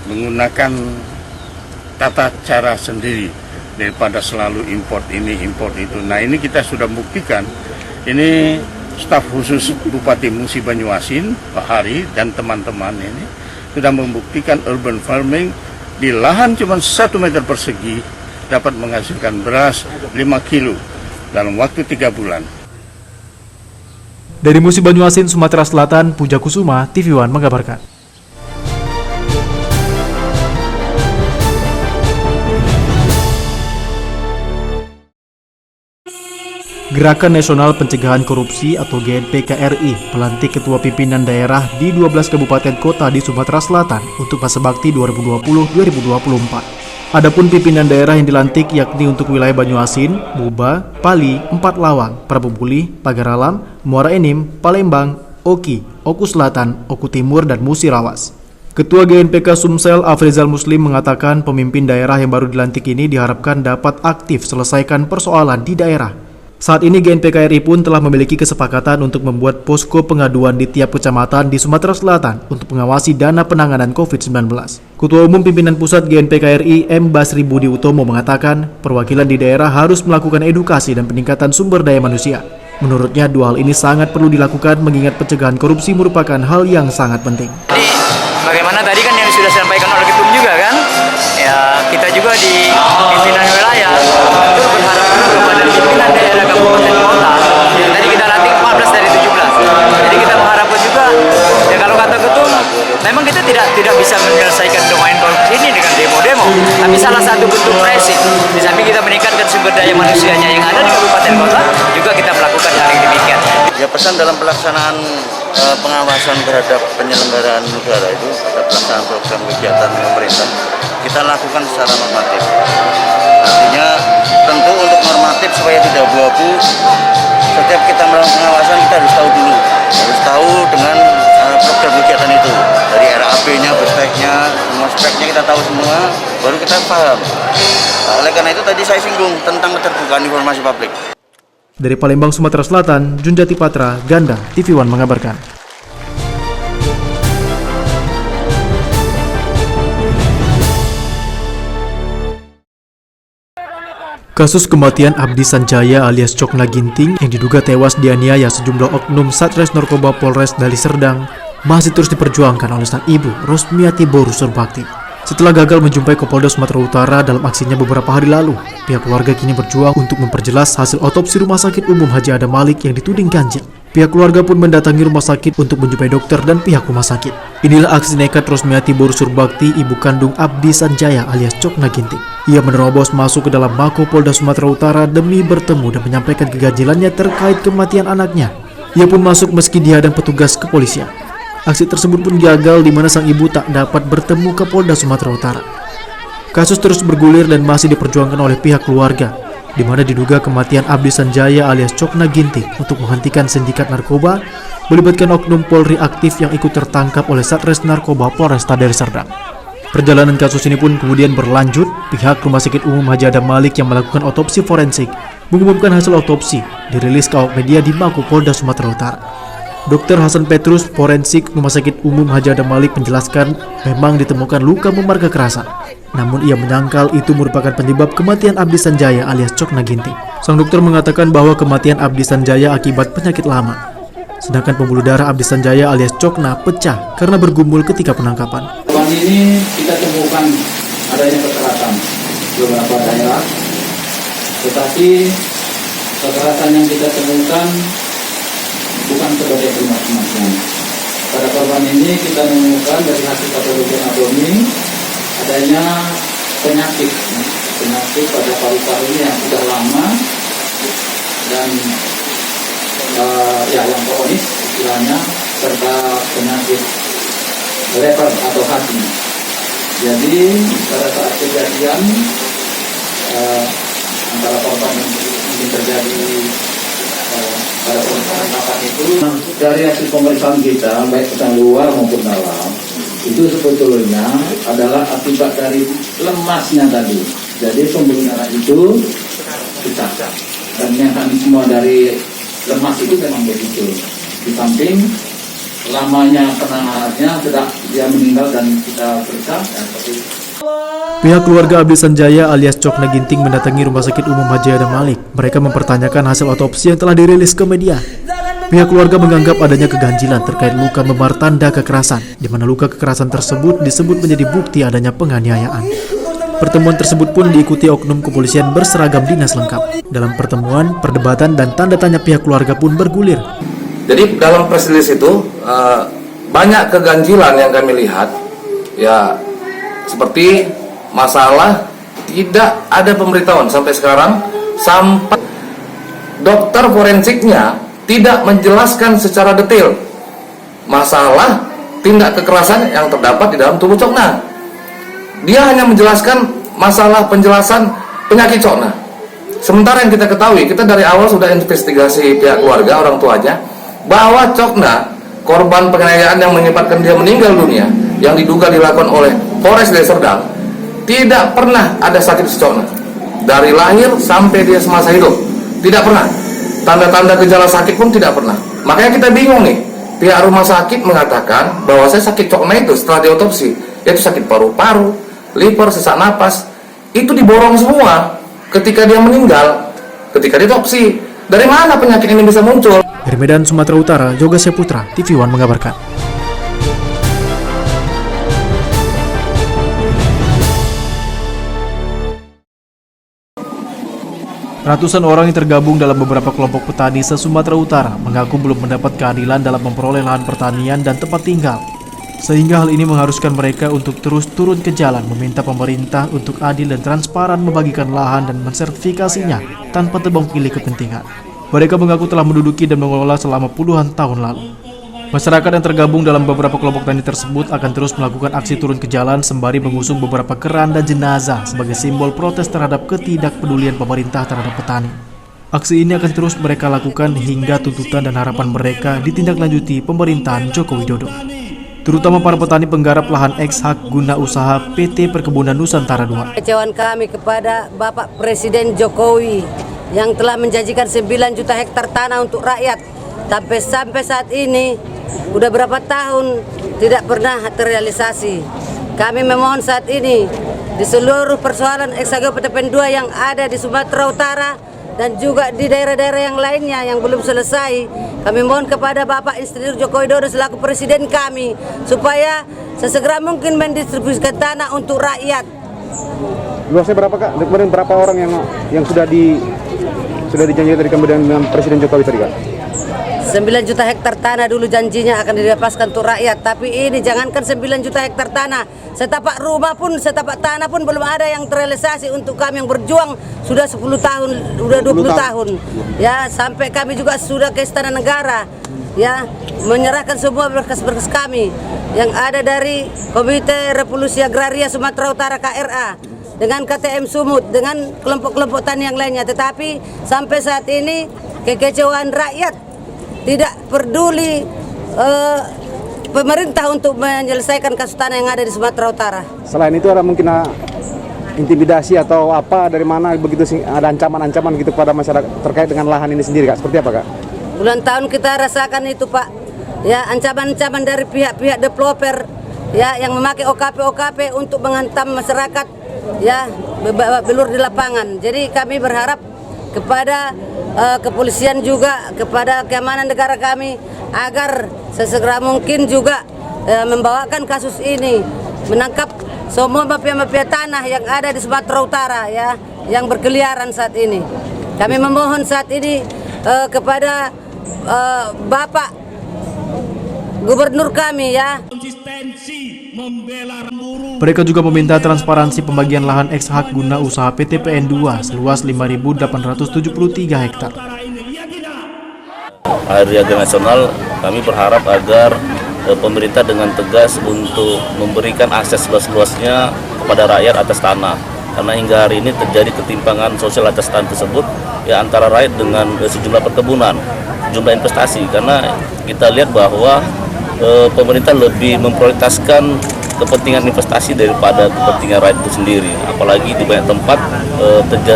F: Menggunakan tata cara sendiri daripada selalu import ini, import itu. Nah, ini kita sudah buktikan. Ini staf khusus Bupati Musi Banyuasin, Pak Hari dan teman-teman ini sudah membuktikan urban farming di lahan cuma 1 meter persegi dapat menghasilkan beras 5 kilo dalam waktu 3 bulan.
A: Dari Musi Banyuasin, Sumatera Selatan, Puja Kusuma, TV One mengabarkan. Gerakan Nasional Pencegahan Korupsi atau GNPK RI melantik ketua pimpinan daerah di 12 kabupaten kota di Sumatera Selatan untuk masa bakti 2020-2024. Adapun pimpinan daerah yang dilantik yakni untuk wilayah Banyuasin, Buba, Pali, Empat Lawang, Prabu Buli, Pagar Alam, Muara Enim, Palembang, Oki, Oku Selatan, Oku Timur, dan Musi Rawas. Ketua GNPK Sumsel Afrizal Muslim mengatakan pemimpin daerah yang baru dilantik ini diharapkan dapat aktif selesaikan persoalan di daerah. Saat ini GNPK RI pun telah memiliki kesepakatan untuk membuat posko pengaduan di tiap kecamatan di Sumatera Selatan untuk mengawasi dana penanganan COVID-19. Ketua Umum Pimpinan Pusat GNPK RI M. Basri Budi Utomo mengatakan perwakilan di daerah harus melakukan edukasi dan peningkatan sumber daya manusia. Menurutnya dua hal ini sangat perlu dilakukan mengingat pencegahan korupsi merupakan hal yang sangat penting.
H: Bagaimana tadi kan yang sudah disampaikan oleh Ketum juga kan, ya kita juga di pimpinan wilayah itu berharap kepada pimpinan daerah kabupaten kota. Yang tadi kita latih 14 dari 17. Jadi kita mengharapkan juga, ya kalau kata Ketum, memang kita tidak bisa menyelesaikan domain korupsi ini dengan demo-demo. Tapi salah satu bentuk pressing, di samping kita meningkatkan sumber daya manusianya yang ada di kabupaten kota, juga kita melakukan hal yang demikian.
M: Ya, pesan dalam pelaksanaan pengawasan terhadap penyelenggaraan negara itu pada pelaksanaan program kegiatan pemerintah kita lakukan secara normatif. Artinya tentu untuk normatif supaya tidak abu-abu, setiap kita melakukan pengawasan kita harus tahu dulu, harus tahu dengan program kegiatan itu dari RAP-nya, bespeknya, semua speknya kita tahu semua, baru kita paham. Oleh karena itu tadi saya singgung tentang keterbukaan informasi publik.
A: Dari Palembang, Sumatera Selatan, Junjati Patra, Ganda, TV One mengabarkan. Kasus kematian Abdi Sanjaya alias Cokna Ginting yang diduga tewas dianiaya sejumlah oknum Satres Narkoba Polres Deli Serdang masih terus diperjuangkan oleh sang ibu, Rosmiati Boru Surbakti. Setelah gagal menjumpai Kapolda Sumatera Utara dalam aksinya beberapa hari lalu, pihak keluarga kini berjuang untuk memperjelas hasil otopsi Rumah Sakit Umum Haji Adam Malik yang dituding ganjil. Pihak keluarga pun mendatangi rumah sakit untuk menjumpai dokter dan pihak rumah sakit. Inilah aksi nekat Rosmiati Boru Surbakti, ibu kandung Abdi Sanjaya alias Cokna Ginting. Ia menerobos masuk ke dalam Mako Polda Sumatera Utara demi bertemu dan menyampaikan keganjilannya terkait kematian anaknya. Ia pun masuk meski dihadang petugas kepolisian. Aksi tersebut pun gagal di mana sang ibu tak dapat bertemu ke Polda Sumatera Utara. Kasus terus bergulir dan masih diperjuangkan oleh pihak keluarga, di mana diduga kematian Abdi Sanjaya alias Cokna Ginting untuk menghentikan sindikat narkoba melibatkan oknum Polri aktif yang ikut tertangkap oleh Satres Narkoba Polresta Deli Serdang. Perjalanan kasus ini pun kemudian berlanjut. Pihak Rumah Sakit Umum Haji Adam Malik yang melakukan otopsi forensik mengumumkan hasil otopsi dirilis ke awak media di Mako Polda Sumatera Utara. Dr. Hasan Petrus, forensik Rumah Sakit Umum Haji Adam Malik menjelaskan memang ditemukan luka memar kekerasan. Namun ia menyangkal itu merupakan penyebab kematian Abdi Sanjaya alias Cokna Ginting. Sang dokter mengatakan bahwa kematian Abdi Sanjaya akibat penyakit lama. Sedangkan pembuluh darah Abdi Sanjaya alias Cokna pecah karena bergumul ketika penangkapan.
W: Korban ini kita temukan adanya kekerasan di beberapa daerah, tetapi kekerasan yang kita temukan bukan sebagai penyebab kematian. Pada korban ini kita menemukan dari hasil patologi anatomi adanya penyakit pada paru-parunya yang sudah lama dan yang kronis istilahnya, serta penyakit lever atau hati. Jadi pada saat kejadian antara korban yang mungkin terjadi pada penangkapan itu, dari hasil pemeriksaan kita baik tentang luar maupun dalam, itu sebetulnya adalah akibat dari lemasnya tadi. Jadi pembuluh darah itu pecah dan mekanisme dari lemas itu memang begitu. Di samping lamanya penanganannya sudah dia meninggal dan kita periksa dan seperti itu.
A: Pihak keluarga Abdi Sanjaya alias Cokna Ginting mendatangi Rumah Sakit Umum Haji Adam Malik. Mereka mempertanyakan hasil otopsi yang telah dirilis ke media. Pihak keluarga menganggap adanya keganjilan terkait luka memar tanda kekerasan, di mana luka kekerasan tersebut disebut menjadi bukti adanya penganiayaan. Pertemuan tersebut pun diikuti oknum kepolisian berseragam dinas lengkap. Dalam pertemuan, perdebatan dan tanda tanya pihak keluarga pun bergulir.
I: Jadi dalam press release itu banyak keganjilan yang kami lihat, ya seperti masalah tidak ada pemberitahuan sampai sekarang, sampai dokter forensiknya tidak menjelaskan secara detail masalah tindak kekerasan yang terdapat di dalam tubuh Cokna. Dia hanya menjelaskan masalah penjelasan penyakit Cokna. Sementara yang kita ketahui, kita dari awal sudah investigasi pihak keluarga, orang tuanya, bahwa Cokna, korban penganiayaan yang menyebabkan dia meninggal dunia, yang diduga dilakukan oleh Polres Deli Serdang tidak pernah ada sakit secokna. Dari lahir sampai dia semasa hidup tidak pernah. Tanda-tanda gejala sakit pun tidak pernah. Makanya kita bingung nih. Pihak rumah sakit mengatakan bahwa saya sakit cokna itu setelah diotopsi, yaitu sakit paru-paru, liver, sesak napas, itu diborong semua ketika dia meninggal, ketika diotopsi. Dari mana penyakit ini bisa muncul?
A: Dari Medan, Sumatera Utara, Yoga Syaputra, TV One mengabarkan. Ratusan orang yang tergabung dalam beberapa kelompok petani se-Sumatera Utara mengaku belum mendapat keadilan dalam memperoleh lahan pertanian dan tempat tinggal. Sehingga hal ini mengharuskan mereka untuk terus turun ke jalan meminta pemerintah untuk adil dan transparan membagikan lahan dan mensertifikasinya tanpa tebang pilih kepentingan. Mereka mengaku telah menduduki dan mengelola selama puluhan tahun lalu. Masyarakat yang tergabung dalam beberapa kelompok tani tersebut akan terus melakukan aksi turun ke jalan sembari mengusung beberapa keranda jenazah sebagai simbol protes terhadap ketidakpedulian pemerintah terhadap petani. Aksi ini akan terus mereka lakukan hingga tuntutan dan harapan mereka ditindaklanjuti pemerintahan Joko Widodo. Terutama para petani penggarap lahan ex-hak guna usaha PT Perkebunan Nusantara II.
G: Kecewaan kami kepada Bapak Presiden Jokowi yang telah menjanjikan 9 juta hektar tanah untuk rakyat. Sampai saat ini udah berapa tahun tidak pernah terrealisasi. Kami memohon saat ini di seluruh persoalan ex-HGP 2 yang ada di Sumatera Utara dan juga di daerah-daerah yang lainnya yang belum selesai, kami mohon kepada Bapak Insinyur Joko Widodo selaku Presiden kami supaya sesegera mungkin mendistribusikan tanah untuk rakyat.
K: Luasnya berapa Kak? Kemudian berapa orang yang sudah dijanjikan tadi kemudian dengan Presiden Jokowi tadi Kak?
G: 9 juta hektar tanah dulu janjinya akan dilepaskan untuk rakyat, tapi ini jangankan 9 juta hektar tanah, setapak rumah pun, setapak tanah pun belum ada yang terrealisasi untuk kami yang berjuang sudah 10 tahun, sudah 20 tahun. Ya, sampai kami juga sudah ke Istana Negara, ya, menyerahkan semua berkas-berkas kami yang ada dari Komite Revolusi Agraria Sumatera Utara KRA dengan KTM Sumut, dengan kelompok-kelompok tani yang lainnya, tetapi sampai saat ini kekecewaan rakyat tidak peduli pemerintah untuk menyelesaikan kasus tanah yang ada di Sumatera Utara.
K: Selain itu ada mungkin intimidasi atau apa dari mana begitu ada ancaman-ancaman gitu kepada masyarakat terkait dengan lahan ini sendiri Kak? Seperti apa Kak?
G: Bulan tahun kita rasakan itu Pak. Ya, ancaman-ancaman dari pihak-pihak developer ya yang memakai OKP untuk menghantam masyarakat ya belur di lapangan. Jadi kami berharap kepada kepolisian juga, kepada keamanan negara kami agar sesegera mungkin juga membawakan kasus ini, menangkap semua mafia-mafia tanah yang ada di Sumatera Utara ya, yang berkeliaran saat ini. Kami memohon saat ini kepada Bapak Gubernur kami ya.
A: Mereka juga meminta transparansi pembagian lahan ex-hak guna usaha PT PN2 seluas 5.873 hektar.
L: Hari Raya Nasional kami berharap agar pemerintah dengan tegas untuk memberikan akses seluas-luasnya kepada rakyat atas tanah. Karena hingga hari ini terjadi ketimpangan sosial atas tanah tersebut ya antara rakyat dengan sejumlah perkebunan, jumlah investasi. Karena kita lihat bahwa pemerintah lebih memprioritaskan kepentingan investasi daripada kepentingan rakyat itu sendiri. Apalagi di banyak tempat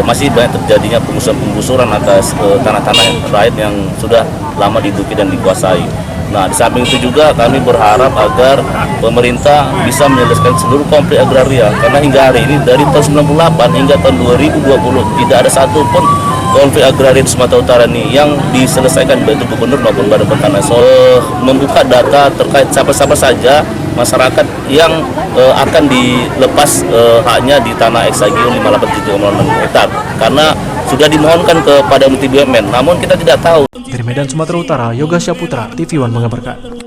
L: masih banyak terjadinya penggusuran atas tanah-tanah rakyat yang sudah lama diduduki dan dikuasai. Nah, di samping itu juga kami berharap agar pemerintah bisa menyelesaikan seluruh konflik agraria. Karena hingga hari ini dari tahun 98 hingga tahun 2020 tidak ada satupun konflik agraria di Sumatera Utara ini yang diselesaikan baik itu gubernur maupun badan pertanahan. Membuka data terkait siapa-siapa saja masyarakat yang akan dilepas haknya di tanah Eksagio 58,6 hektar karena sudah dimohonkan kepada Menteri BUMN, namun kita tidak tahu.
A: Dari Medan, Sumatera Utara, Yoga Syaputra, TV One mengabarkan.